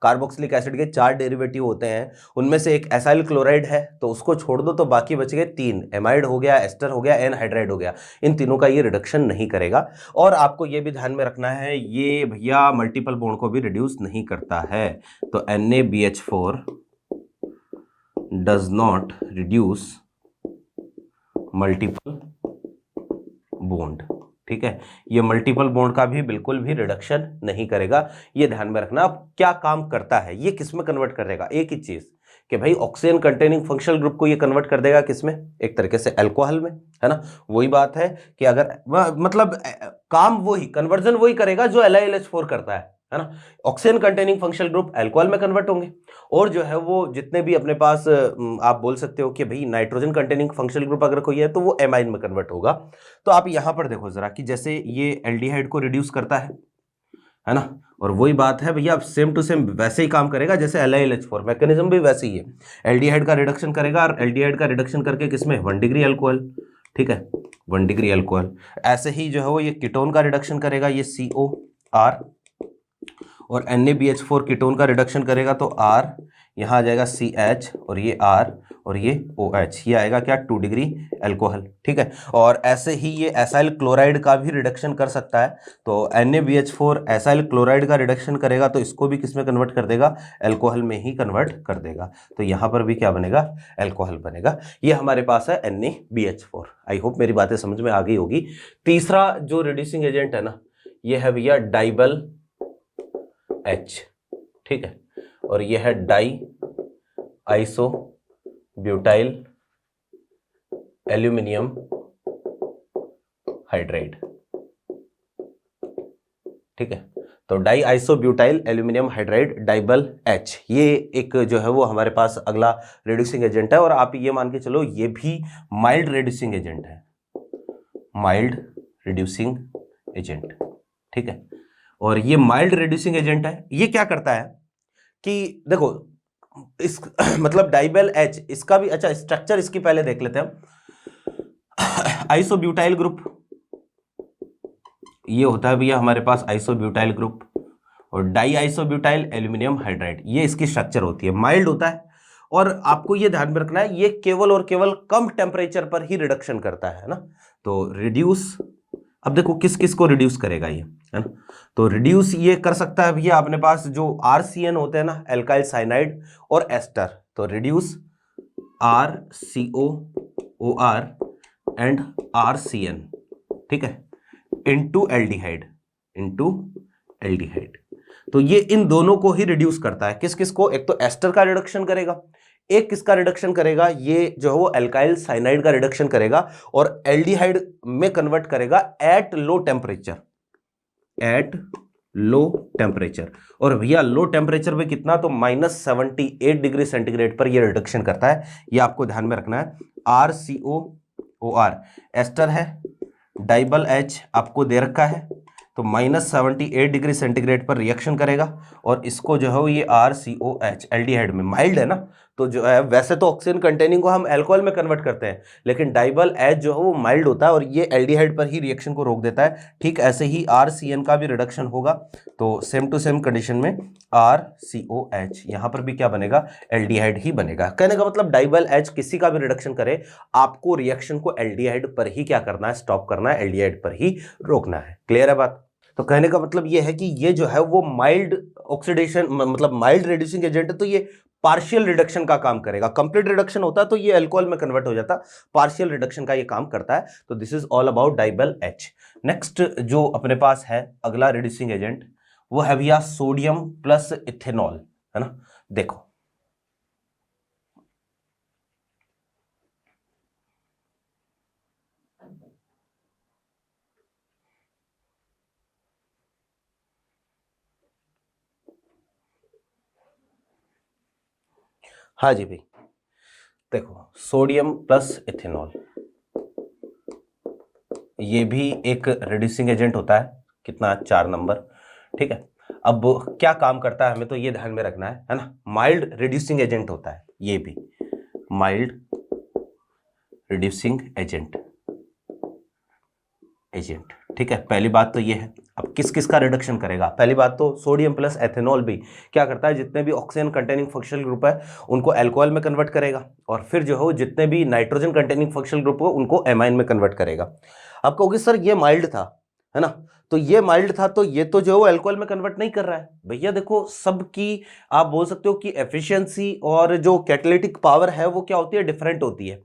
कार्बोक्सिलिक एसिड के 4 डेरिवेटिव होते हैं, उनमें से एक एसाइल क्लोराइड है, तो उसको छोड़ दो तो बाकी बच गए 3, एमाइड हो गया, एस्टर हो गया, एनहाइड्राइड हो गया, इन तीनों का ये रिडक्शन नहीं करेगा। और आपको ये भी ध्यान में रखना है, ये भैया मल्टीपल बॉन्ड को भी रिड्यूस नहीं करता है, तो NaBH4 does not reduce multiple bond, ठीक है, ये मल्टीपल बॉन्ड का भी बिल्कुल भी रिडक्शन नहीं करेगा, ये ध्यान में रखना। अब क्या काम करता है, ये किस में कन्वर्ट कर देगा, एक ही चीज कि भाई ऑक्सीजन कंटेनिंग फंक्शनल ग्रुप को ये कन्वर्ट कर देगा किसमें, एक तरीके से अल्कोहल में, है ना। वही बात है कि अगर मतलब काम वही, कन्वर्जन वही करेगा जो LiLH4 करता है ना। Oxygen containing functional group alcohol में कन्वर्ट होंगे, और जो है वो जितने भी अपने पास आप बोल सकते हो कि भाई नाइट्रोजन कंटेनिंग फंक्शनल ग्रुप अगर कोई है तो वो एमाइन में कन्वर्ट होगा। तो आप यहां पर देखो जरा कि जैसे ये एल्डिहाइड को रिड्यूस करता है ना, और वही बात है भैया, अब सेम टू सेम वैसे ही काम करेगा जैसे LiLH4, मैकेनिज्म भी वैसे ही है, एल्डिहाइड का रिडक्शन करेगा, और एल्डिहाइड का रिडक्शन करके किसमें, 1 डिग्री अल्कोहल, ठीक है, 1 डिग्री अल्कोहल। ऐसे ही जो है वो ये कीटोन का रिडक्शन करेगा, ये COR, और NaBH4 कीटोन का रिडक्शन करेगा तो R, यहाँ आ जाएगा CH, और ये R, और ये OH, ये आएगा क्या, 2 डिग्री अल्कोहल, ठीक है। और ऐसे ही ये एसाइल क्लोराइड का भी रिडक्शन कर सकता है, तो NaBH4 एसाइल क्लोराइड का रिडक्शन करेगा तो इसको भी किस में कन्वर्ट कर देगा, अल्कोहल में ही कन्वर्ट कर देगा, तो यहाँ पर भी क्या बनेगा, अल्कोहल बनेगा। ये हमारे पास है NaBH4। आई होप मेरी बातें समझ में आ गई होगी। तीसरा जो रिड्यूसिंग एजेंट है ना, ये है भैया डाइबल H, ठीक है, और यह है di iso butyl aluminium hydride, ठीक है। तो di isobutyl aluminium hydride DIBAL H, ये एक जो है वो हमारे पास अगला रिड्यूसिंग एजेंट है। और आप ये मान के चलो ये भी माइल्ड रिड्यूसिंग एजेंट है, माइल्ड रिड्यूसिंग एजेंट, ठीक है। और ये माइल्ड रिड्यूसिंग एजेंट है, ये क्या करता है कि देखो इस मतलब डाइबल H इसका भी, अच्छा स्ट्रक्चर इसकी पहले देख लेते हैं। आइसोब्यूटाइल ग्रुप, ये होता है भैया हमारे पास आइसोब्यूटाइल ग्रुप, और डाई आइसोब्यूटाइल एल्यूमिनियम हाइड्राइड, ये इसकी स्ट्रक्चर होती है, माइल्ड होता है। और आपको ये ध्यान में रखना है ये केवल और केवल कम टेम्परेचर पर ही रिडक्शन करता है ना। तो रिड्यूस, अब देखो किस किस को रिड्यूस करेगा ये, है ना। तो रिड्यूस ये कर सकता है भैया अपने पास जो RCN होते हैं ना, एल्काइल साइनाइड और एस्टर, तो रिड्यूस RCOOR एंड RCN, ठीक है, इनटू एल्डिहाइड, इनटू एल्डिहाइड। तो ये इन दोनों को ही रिड्यूस करता है, किस किस को, एक तो एस्टर का रिडक्शन करेगा, एक किसका रिडक्शन करेगा, ये जो है वो एल्काइल साइनाइड का रिडक्शन करेगा, और एल्डिहाइड में कन्वर्ट करेगा at low temperature, at low temperature. और भैया लो टेम्परेचर पे कितना, तो -78 डिग्री सेंटीग्रेड पर ये रिडक्शन करता है, ये आपको ध्यान में रखना है। RCOOR एस्टर है, डाइबल H आपको दे रखा है, तो -78 डिग्री सेंटीग्रेड पर रिएक्शन करेगा, और इसको जो है ये RCOH एल्डिहाइड में, माइल्ड है ना, तो जो है वैसे तो ऑक्सीजन कंटेनिंग को हम अल्कोहल में कन्वर्ट करते हैं, लेकिन डाइबल H जो है वो माइल्ड होता है और ये एल्डिहाइड पर ही रिएक्शन को रोक देता है। ठीक ऐसे ही RCN का भी रिडक्शन होगा, तो सेम टू सेम कंडीशन में RCOH यहाँ पर भी क्या बनेगा, एल्डिहाइड ही बनेगा। कहने का मतलब डाइबल H किसी का भी रिडक्शन करे, आपको रिएक्शन को एल्डिहाइड पर ही क्या करना है, स्टॉप करना है, एल्डिहाइड पर ही रोकना है। क्लियर है बात। तो कहने का मतलब ये है कि ये जो है वो माइल्ड ऑक्सीडेशन मतलब माइल्ड रिड्यूसिंग एजेंट है, तो ये पार्शियल रिडक्शन का काम करेगा। कंप्लीट रिडक्शन होता तो ये अल्कोहल में कन्वर्ट हो जाता, पार्शियल रिडक्शन का ये काम करता है। तो this is all about DIBAL H। Next जो अपने पास है अगला रिड्यूसिंग एजेंट, वो है भैया सोडियम प्लस इथेनॉल, है ना। देखो हाँ जी भाई, देखो सोडियम प्लस इथेनॉल ये भी एक रिड्यूसिंग एजेंट होता है, कितना 4 नंबर, ठीक है। अब क्या काम करता है हमें तो ये ध्यान में रखना है ना। माइल्ड रिड्यूसिंग एजेंट होता है, ये भी माइल्ड रिड्यूसिंग एजेंट, ठीक है। पहली बात तो ये है, अब किस किस का रिडक्शन करेगा, पहली बात तो सोडियम प्लस एथेनॉल भी क्या करता है, जितने भी ऑक्सीजन कंटेनिंग फंक्शनल ग्रुप है उनको अल्कोहल में कन्वर्ट करेगा, और फिर जो है जितने भी नाइट्रोजन कंटेनिंग फंक्शनल ग्रुप हो उनको एमाइन में कन्वर्ट करेगा। आप कहोगे सर ये माइल्ड था, है ना, तो ये माइल्ड था तो ये तो जो है अल्कोहल में कन्वर्ट नहीं कर रहा है। भैया देखो सबकी आप बोल सकते हो कि एफिशिएंसी और जो कैटालिटिक पावर है वो क्या होती है, डिफरेंट होती है।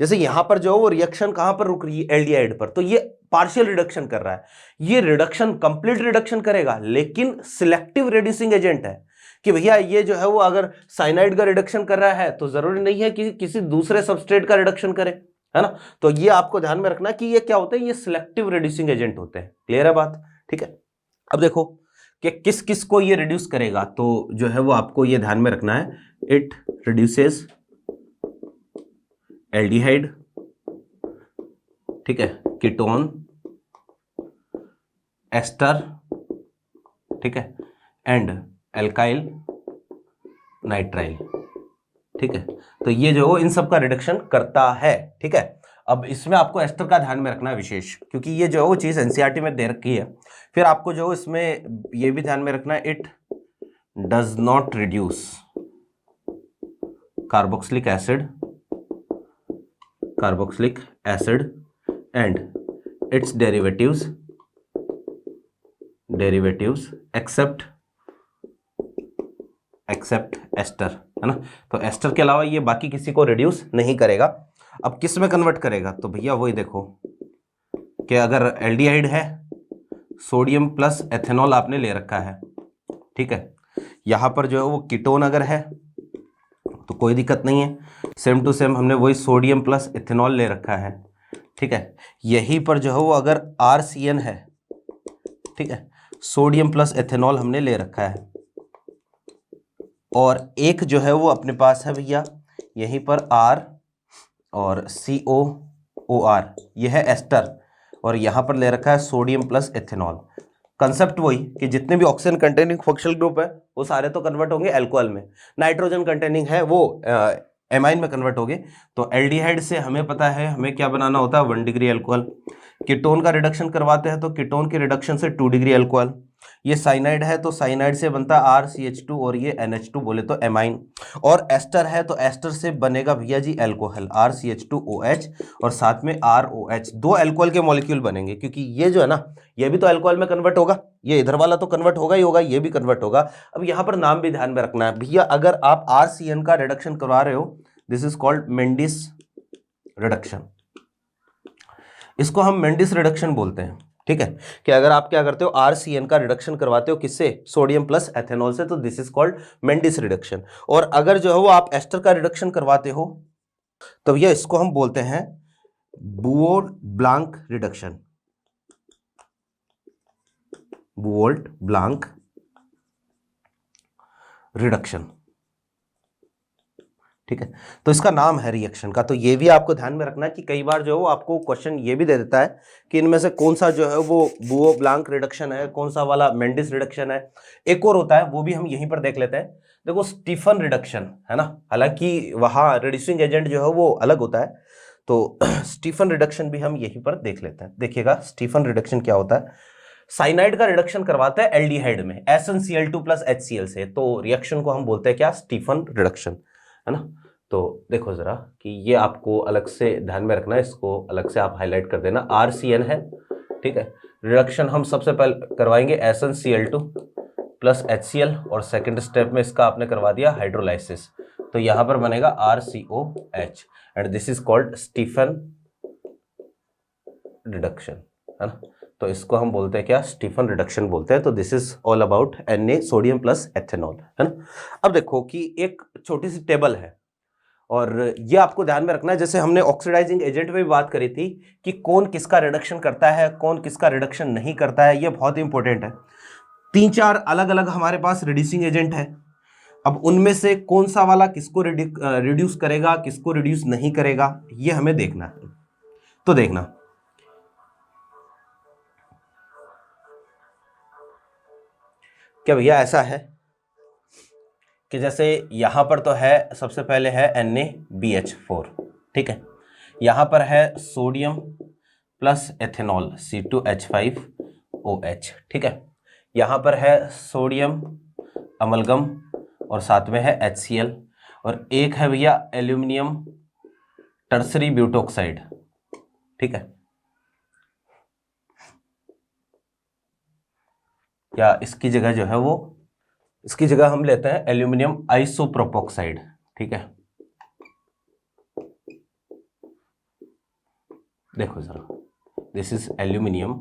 जैसे यहां पर जो वो रिएक्शन कहां पर रुक रही है, एल्डिहाइड पर, तो ये पार्शियल रिडक्शन कर रहा है, ये रिडक्शन कंप्लीट रिडक्शन करेगा, लेकिन सिलेक्टिव रिड्यूसिंग एजेंट है कि भैया ये जो है वो अगर साइनाइड का रिडक्शन कर रहा है तो जरूरी नहीं है कि किसी दूसरे सबस्ट्रेट का रिडक्शन करे, है ना। तो ये आपको ध्यान में रखना कि ये क्या होते हैं, ये सिलेक्टिव रिड्यूसिंग एजेंट होते हैं। क्लियर है बात, ठीक है। अब देखो कि किस किस को ये रिड्यूस करेगा, तो जो है वो आपको ये ध्यान में रखना है, इट रिड्यूसेस एल्डिहाइड, ठीक है, कीटोन, एस्टर, ठीक है, एंड एल्काइल नाइट्राइल, ठीक है। तो ये जो इन सब का रिडक्शन करता है, ठीक है। अब इसमें आपको एस्टर का ध्यान में रखना है विशेष, क्योंकि ये जो है वो चीज एनसीईआरटी में दे रखी है। फिर आपको जो इसमें ये भी ध्यान में रखना है, it does not reduce carboxylic acid and its derivatives except ester, है ना। तो एस्टर के अलावा ये बाकी किसी को रिड्यूस नहीं करेगा। अब किस में कन्वर्ट करेगा, तो भैया वही देखो कि अगर एल्डिहाइड है, सोडियम प्लस एथेनॉल आपने ले रखा है, ठीक है, यहां पर जो है वो कीटोन अगर है तो कोई दिक्कत नहीं है, सेम टू सेम हमने वही सोडियम प्लस इथेनॉल ले रखा है, ठीक है। यहीं पर जो है वो अगर RCN है, ठीक है, सोडियम प्लस एथेनॉल हमने ले रखा है, और एक जो है वो अपने पास है भैया यहीं पर R और COOR, यह है एस्टर, और यहाँ पर ले रखा है सोडियम प्लस एथेनॉल। कंसेप्ट वही कि जितने भी ऑक्सीजन कंटेनिंग फंक्शनल ग्रुप है वो सारे तो कन्वर्ट होंगे अल्कोहल में, नाइट्रोजन कंटेनिंग है वो एमाइन में कन्वर्ट हो गए। तो एल्डिहाइड से हमें पता है हमें क्या बनाना होता है 1 डिग्री अल्कोहल। कीटोन का रिडक्शन करवाते हैं तो कीटोन के रिडक्शन से 2 डिग्री अल्कोहल। ये साइनाइड है तो साइनाइड से बनता है RCH2 और ये NH2 बोले तो एमाइन। और एस्टर है तो एस्टर से बनेगा भैया जी अल्कोहल RCH2OH और साथ में ROH, 2 अल्कोहल के मॉलिक्यूल बनेंगे, क्योंकि ये जो है ना ये भी तो अल्कोहल में कन्वर्ट होगा, ये इधर वाला तो कन्वर्ट होगा ही होगा, ये भी कन्वर्ट होगा। अब यहाँ पर नाम भी ध्यान में रखना है भैया, अगर आप RCN का रिडक्शन करवा रहे हो this is called Mendis reduction, इसको हम मेंडिस रिडक्शन बोलते हैं। ठीक है, कि अगर आप क्या करते हो RCN का रिडक्शन करवाते हो किससे, सोडियम प्लस एथेनॉल से, तो this is called Mendis reduction. और अगर जो है वो आप एस्टर का रिडक्शन करवाते हो तो भैया इसको हम बोलते हैं बुओल्ट ब्लांक रिडक्शन, बुओल्ट ब्लांक रिडक्शन। ठीक है, तो इसका नाम है रिएक्शन का। तो ये भी आपको ध्यान में रखना है कि कई बार जो है वो आपको क्वेश्चन ये भी दे देता है कि इनमें से कौन सा जो है वो बुओ ब्लांक रिडक्शन है, कौन सा वाला मेंडिस रिडक्शन है। एक और होता है वो भी हम यहीं पर देख लेते हैं, देखो स्टीफन रिडक्शन है ना, हालांकि वहाँ रिड्यूसिंग एजेंट जो है वो अलग होता है, तो स्टीफन रिडक्शन भी हम यहीं पर देख लेते हैं। देखिएगा स्टीफन रिडक्शन क्या होता है, साइनाइड का रिडक्शन करवाता है एल्डिहाइड में SnCl2 प्लस HCl से, तो रिएक्शन को हम बोलते हैं क्या, स्टीफन रिडक्शन, है ना। तो देखो जरा कि ये आपको अलग से ध्यान में रखना है, इसको अलग से आप हाईलाइट कर देना, RCN है। ठीक है, रिडक्शन हम सबसे पहले करवाएंगे SnCl2 प्लस HCl और सेकंड स्टेप में इसका आपने करवा दिया हाइड्रोलाइसिस, तो यहां पर बनेगा RCOH and this is called Stephen reduction, है ना। तो इसको हम बोलते हैं क्या, स्टीफन रिडक्शन बोलते हैं। तो this is all about Na sodium plus ethanol, है ना। अब देखो कि एक छोटी सी टेबल है और ये आपको ध्यान में रखना है, जैसे हमने ऑक्सीडाइजिंग एजेंट में भी बात करी थी कि कौन किसका रिडक्शन करता है कौन किसका रिडक्शन नहीं करता है, ये बहुत इंपॉर्टेंट है। 3-4 अलग अलग हमारे पास रिड्यूसिंग एजेंट है, अब उनमें से कौन सा वाला किसको रिड्यूस करेगा किसको रिड्यूस नहीं करेगा ये हमें देखना है। तो देखना क्या भैया, ऐसा है कि जैसे यहां पर तो है सबसे पहले है NaBH4, ठीक है, यहां पर है सोडियम प्लस एथेनॉल C2H5OH, ठीक है, यहां पर है सोडियम अमलगम और साथ में है HCl, और एक है भैया एल्यूमिनियम टर्सरी ब्यूटोक्साइड, ठीक है, या इसकी जगह जो है वो इसकी जगह हम लेते हैं एल्यूमिनियम आइसोप्रोपोक्साइड, ठीक है। देखो जरा, दिस इज एल्यूमिनियम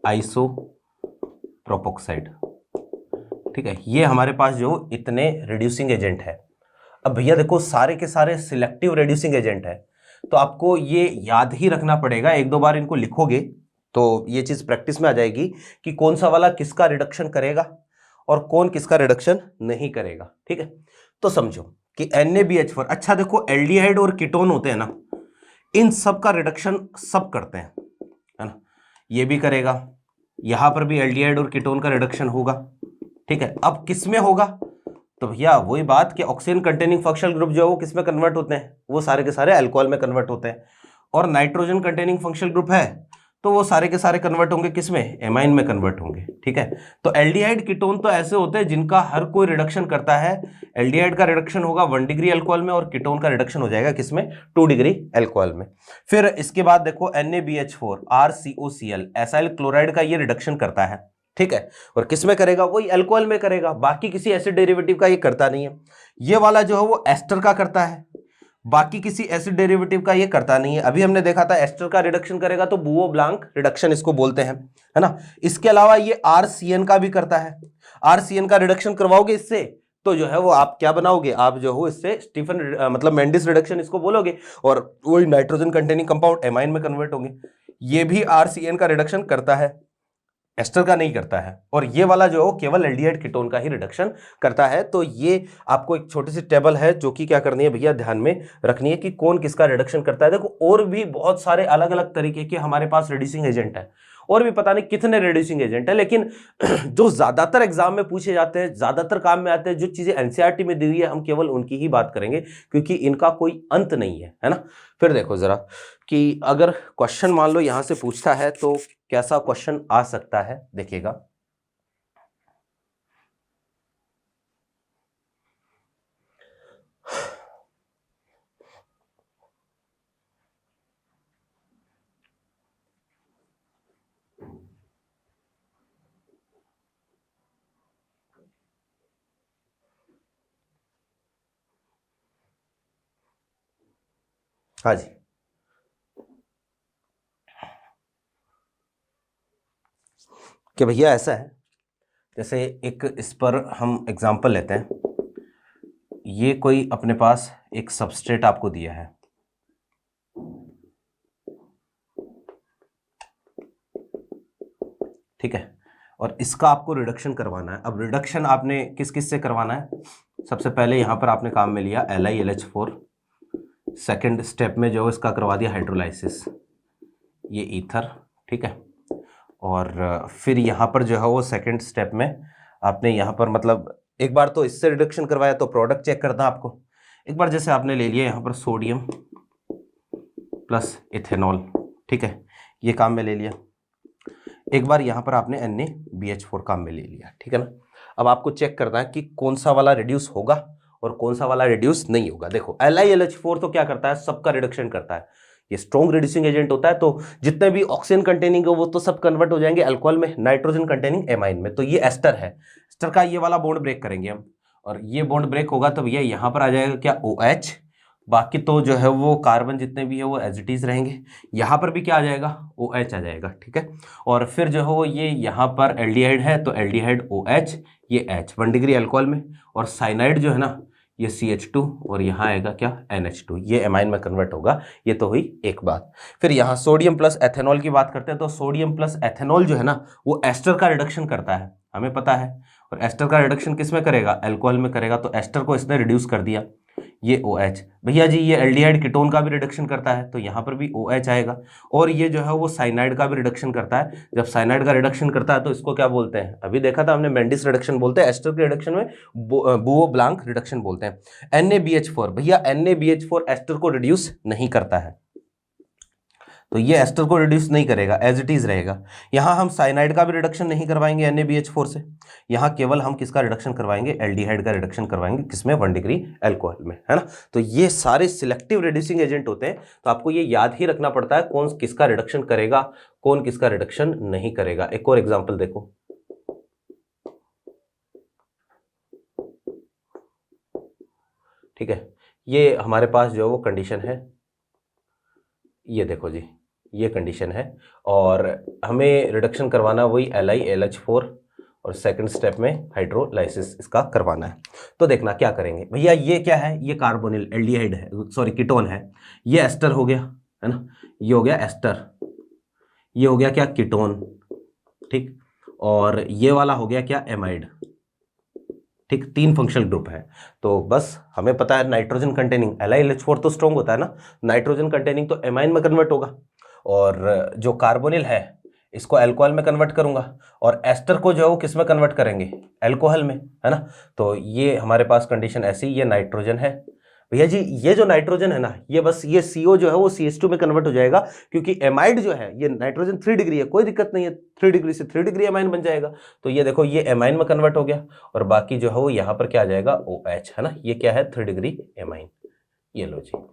आइसोप्रोपोक्साइड, ठीक है, ये हमारे पास जो इतने रिड्यूसिंग एजेंट है। अब भैया देखो सारे के सारे सिलेक्टिव रिड्यूसिंग एजेंट है, तो आपको ये याद ही रखना पड़ेगा, 1-2 बार इनको लिखोगे तो ये चीज प्रैक्टिस में आ जाएगी कि कौन सा वाला किसका रिडक्शन करेगा और कौन किसका रिडक्शन नहीं करेगा, ठीक है। तो समझो कि NaBH4, अच्छा देखो एल्डिहाइड और कीटोन होते हैं ना, इन सब का रिडक्शन सब करते हैं, है ना, ये भी करेगा, यहां पर भी एल्डिहाइड और कीटोन का रिडक्शन होगा, ठीक है। अब किस में होगा, तो भैया वही बात कि ऑक्सीजन कंटेनिंग फंक्शनल ग्रुप जो है वो किस में कन्वर्ट होते हैं, वो सारे के सारे अल्कोहल में कन्वर्ट होते हैं, और नाइट्रोजन कंटेनिंग फंक्शनल ग्रुप है तो वो सारे के सारे कन्वर्ट होंगे किस में, एमाइन में कन्वर्ट होंगे, ठीक है। तो एल्डिहाइड कीटोन तो ऐसे होते हैं जिनका हर कोई रिडक्शन करता है, एल्डिहाइड का रिडक्शन होगा 1 डिग्री अल्कोहल में और कीटोन का रिडक्शन हो जाएगा किसमें, 2 डिग्री अल्कोहल में। फिर इसके बाद देखो NaBH4 RCOCl एसाइल क्लोराइड का ये रिडक्शन करता है, ठीक है, और किस में करेगा, वही अल्कोहल में करेगा, बाकी किसी एसिड डेरिवेटिव का ये करता नहीं है। ये वाला जो है वो एस्टर का करता है, बाकी किसी एसिड डेरिवेटिव का ये करता नहीं है। अभी हमने देखा था एस्टर का रिडक्शन करेगा तो बुओ ब्लांक रिडक्शन इसको बोलते हैं, है ना। इसके अलावा ये RCN का भी करता है, RCN का रिडक्शन करवाओगे इससे तो जो है वो आप क्या बनाओगे, आप जो हो इससे स्टीफन मतलब मेंडिस रिडक्शन इसको बोलोगे, और वही नाइट्रोजन कंटेनिंग कंपाउंड एमाइन में कन्वर्ट होंगे। ये भी RCN का रिडक्शन करता है, एस्टर का नहीं करता है। और ये वाला जो है केवल एल्डिहाइड कीटोन का ही रिडक्शन करता है। तो ये आपको एक छोटी सी टेबल है जो कि क्या करनी है भैया, ध्यान में रखनी है कि कौन किसका रिडक्शन करता है। देखो और भी बहुत सारे अलग अलग तरीके के हमारे पास रिड्यूसिंग एजेंट है, और भी पता नहीं कितने रिड्यूसिंग एजेंट है, लेकिन जो ज्यादातर एग्जाम में पूछे जाते हैं, ज्यादातर काम में आते हैं, जो चीजें एनसीईआरटी में दी हुई है, हम केवल उनकी ही बात करेंगे क्योंकि इनका कोई अंत नहीं है ना। फिर देखो जरा कि अगर क्वेश्चन मान लो यहां से पूछता है तो कैसा क्वेश्चन आ सकता है, देखिएगा। हाँ जी, कि भैया ऐसा है, जैसे एक इस पर हम एग्जांपल लेते हैं। ये कोई अपने पास एक सबस्ट्रेट आपको दिया है, ठीक है, और इसका आपको रिडक्शन करवाना है। अब रिडक्शन आपने किस किस से करवाना है, सबसे पहले यहां पर आपने काम में लिया LiLH4, सेकेंड स्टेप में जो इसका करवा दिया हाइड्रोलाइसिस, ये ईथर, ठीक है। और फिर यहाँ पर जो है वो सेकेंड स्टेप में आपने यहाँ पर मतलब एक बार तो इससे रिडक्शन करवाया तो प्रोडक्ट चेक करना आपको। एक बार जैसे आपने ले लिया यहाँ पर सोडियम प्लस इथेनॉल, ठीक है, ये काम में ले लिया। एक बार यहाँ पर आपने NaBH4 काम में ले लिया, ठीक है ना। अब आपको चेक करना है कि कौन सा वाला रिड्यूस होगा और कौन सा वाला रिड्यूस नहीं होगा। देखो LiLH4 तो क्या करता है, सबका रिडक्शन करता है, ये स्ट्रॉन्ग रिड्यूसिंग एजेंट होता है। तो जितने भी ऑक्सीजन कंटेनिंग है वो तो सब कन्वर्ट हो जाएंगे अल्कोहल में, नाइट्रोजन कंटेनिंग एमाइन में। तो ये एस्टर है, एस्टर का ये वाला बॉन्ड ब्रेक करेंगे हम, और ये बॉन्ड ब्रेक होगा तो भैया यहाँ पर आ जाएगा क्या, OH। बाकी तो जो है वो कार्बन जितने भी है वो एज इट इज रहेंगे। यहाँ पर भी क्या आ जाएगा, OH आ जाएगा, ठीक है। और फिर जो है वो ये यहाँ पर एल्डिहाइड है तो एल्डिहाइड OH, ये H 1 डिग्री अल्कोहल में, और साइनाइड जो है ना ये CH2, और यहाँ आएगा क्या, NH2, ये एमाइन में कन्वर्ट होगा। ये तो हुई एक बात। फिर यहाँ सोडियम प्लस एथेनॉल की बात करते हैं, तो सोडियम प्लस एथेनॉल जो है ना वो एस्टर का रिडक्शन करता है, हमें पता है। और एस्टर का रिडक्शन किस में करेगा, अल्कोहल में करेगा। तो एस्टर को इसने रिड्यूस कर दिया, ये OH। भैया जी ये एल्डिहाइड कीटोन का भी रिडक्शन करता है तो यहाँ पर भी OH आएगा। और ये जो है वो साइनाइड का भी रिडक्शन करता है। जब साइनाइड का रिडक्शन करता है तो इसको क्या बोलते हैं, अभी देखा था हमने, मेंडिस रिडक्शन बोलते हैं। एस्टर के रिडक्शन में बुओ ब्लांक रिडक्शन बोलते हैं। NaBH4, भैया NaBH4 एस्टर को रिड्यूस नहीं करता है, तो ये एस्टर को रिड्यूस नहीं करेगा, एज इट इज रहेगा। यहां हम साइनाइड का भी रिडक्शन नहीं करवाएंगे NaBH4 से, यहां केवल हम किसका रिडक्शन करवाएंगे, एल्डिहाइड का रिडक्शन करवाएंगे, किसमें, 1 डिग्री अल्कोहल में, है ना। तो ये सारे सिलेक्टिव रिड्यूसिंग एजेंट होते हैं। तो आपको ये याद ही रखना पड़ता है कौन किसका रिडक्शन करेगा, कौन किसका रिडक्शन नहीं करेगा। एक और एग्जाम्पल देखो, ठीक है, ये हमारे पास जो है वो कंडीशन है, ये देखो जी, ये कंडीशन है, और हमें रिडक्शन करवाना वही LiLH4, और सेकंड स्टेप में हाइड्रोलाइसिस इसका करवाना है। तो देखना क्या करेंगे भैया, ये क्या है, ये कार्बोनिल एल्डिहाइड है, सॉरी कीटोन है, ये एस्टर हो गया, है ना, ये हो गया एस्टर, ये हो गया क्या, कीटोन, ठीक। और ये वाला हो गया क्या, एमाइड, ठीक। 3 फंक्शनल ग्रुप है। तो बस हमें पता है नाइट्रोजन कंटेनिंग, LiLH4 तो स्ट्रॉन्ग होता है ना, नाइट्रोजन कंटेनिंग तो एमाइन में कन्वर्ट होगा। और जो कार्बोनिल है इसको अल्कोहल में कन्वर्ट करूंगा, और एस्टर को जो है वो किस में कन्वर्ट करेंगे, अल्कोहल में, है ना। तो ये हमारे पास कंडीशन ऐसी, ये नाइट्रोजन है भैया जी। ये जो नाइट्रोजन है ना, ये बस ये CO जो है वो CH2 में कन्वर्ट हो जाएगा, क्योंकि एमाइड जो है ये नाइट्रोजन 3 डिग्री है, कोई दिक्कत नहीं है, 3 डिग्री से 3 डिग्री एमाइन बन जाएगा। तो ये देखो ये एमाइन में कन्वर्ट हो गया, और बाकी जो है वो यहाँ पर क्या आ जाएगा, OH, है ना, ये क्या है, 3 डिग्री एमाइन। ये लो जी,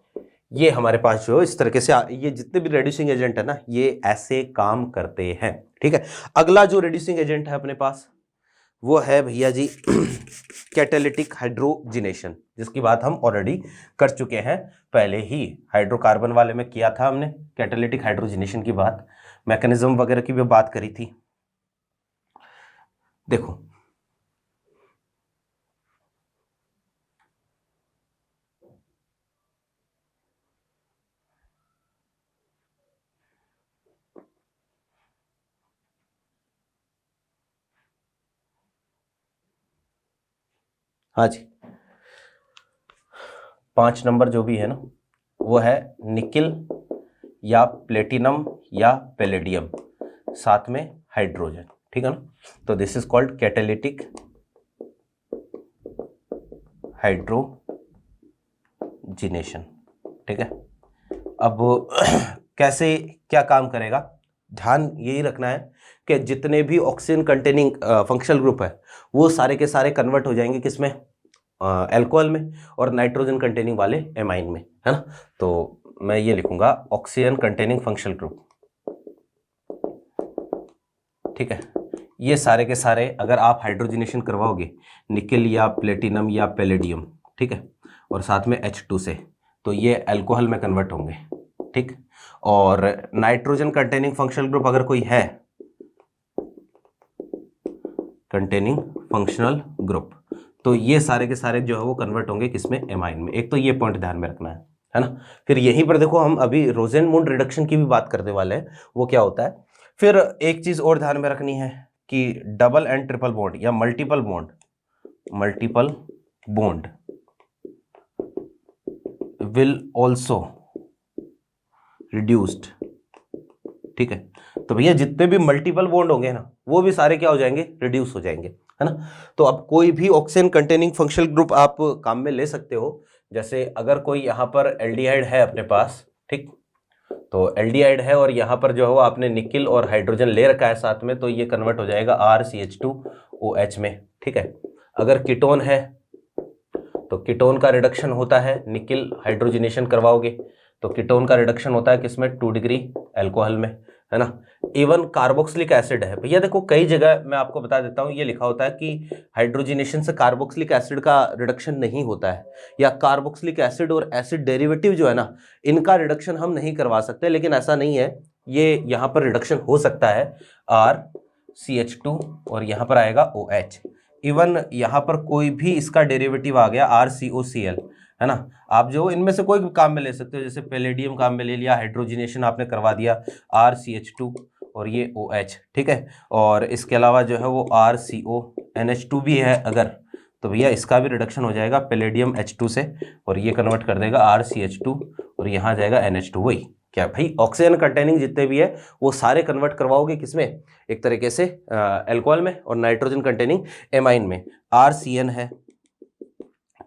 ये हमारे पास जो इस तरीके से ये जितने भी रिड्यूसिंग एजेंट है ना ये ऐसे काम करते हैं, ठीक है। अगला जो रिड्यूसिंग एजेंट है अपने पास वो है भैया जी कैटालिटिक हाइड्रोजिनेशन, जिसकी बात हम ऑलरेडी कर चुके हैं पहले ही, हाइड्रोकार्बन वाले में किया था हमने कैटालिटिक हाइड्रोजिनेशन की बात, मैकेनिज्म वगैरह की भी बात करी थी। देखो हाँ जी, 5 नंबर जो भी है ना वो है निकिल या प्लेटिनम या पैलेडियम, साथ में हाइड्रोजन, ठीक है ना। तो this is called catalytic hydrogenation, ठीक है। अब कैसे क्या काम करेगा, ध्यान यही रखना है कि जितने भी ऑक्सीजन कंटेनिंग फंक्शनल ग्रुप है वो सारे के सारे कन्वर्ट हो जाएंगे किसमें, अल्कोहल में, और नाइट्रोजन कंटेनिंग वाले एमाइन में, है ना। तो मैं ये लिखूंगा ऑक्सीजन कंटेनिंग फंक्शनल ग्रुप, ठीक है। ये सारे के सारे अगर आप हाइड्रोजनेशन करवाओगे निकिल या प्लेटिनम या पैलेडियम, ठीक है, और साथ में H2 से, तो ये अल्कोहल में कन्वर्ट होंगे, ठीक। और नाइट्रोजन कंटेनिंग फंक्शनल ग्रुप अगर कोई है, कंटेनिंग फंक्शनल ग्रुप, तो ये सारे के सारे जो है वो कन्वर्ट होंगे किसमें, एमाइन में। एक तो ये पॉइंट ध्यान में रखना है ना। फिर यहीं पर देखो हम अभी रोजेनमुंड रिडक्शन की भी बात करने वाले हैं, वो क्या होता है। फिर एक चीज और ध्यान में रखनी है कि डबल एंड ट्रिपल बॉन्ड या multiple bond will also reduced, ठीक है। तो भैया जितने भी मल्टीपल बॉन्ड होंगे ना वो भी सारे क्या हो जाएंगे, रिड्यूस हो जाएंगे, है ना। तो अब कोई भी ऑक्सीजन कंटेनिंग फंक्शनल ग्रुप आप काम में ले सकते हो। जैसे अगर कोई यहाँ पर एल्डिहाइड है अपने पास, ठीक, तो एल्डिहाइड है और यहाँ पर जो है वो आपने निकिल और हाइड्रोजन ले रखा है साथ में, तो ये कन्वर्ट हो जाएगा RCH2OH में, ठीक है। अगर कीटोन है तो कीटोन का रिडक्शन होता है, निकिल हाइड्रोजनेशन करवाओगे तो कीटोन का रिडक्शन होता है किसमें, 2 डिग्री अल्कोहल में, है ना। इवन कार्बोक्सिलिक एसिड है भैया, देखो कई जगह मैं आपको बता देता हूँ ये लिखा होता है कि हाइड्रोजनेशन से कार्बोक्सिलिक एसिड का रिडक्शन नहीं होता है, या कार्बोक्सिलिक एसिड और एसिड डेरिवेटिव जो है ना इनका रिडक्शन हम नहीं करवा सकते, लेकिन ऐसा नहीं है, ये यहाँ पर रिडक्शन हो सकता है RCH2 और यहाँ पर आएगा OH। इवन यहाँ पर कोई भी इसका डेरिवेटिव आ गया RCOCl, है ना। आप जो इनमें से कोई भी काम में ले सकते हो, जैसे पैलेडियम काम में ले लिया, हाइड्रोजनेशन आपने करवा दिया RCH2 और ये OH, ठीक है। और इसके अलावा जो है वो RCONH2 भी है अगर, तो भैया इसका भी रिडक्शन हो जाएगा पैलेडियम H2 से, और ये कन्वर्ट कर देगा RCH2 और यहाँ जाएगा NH2। वही क्या भाई, ऑक्सीजन कंटेनिंग जितने भी है वो सारे कन्वर्ट करवाओगे किसमें, एक तरीके से अल्कोहल में, और नाइट्रोजन कंटेनिंग एमाइन में RCN है,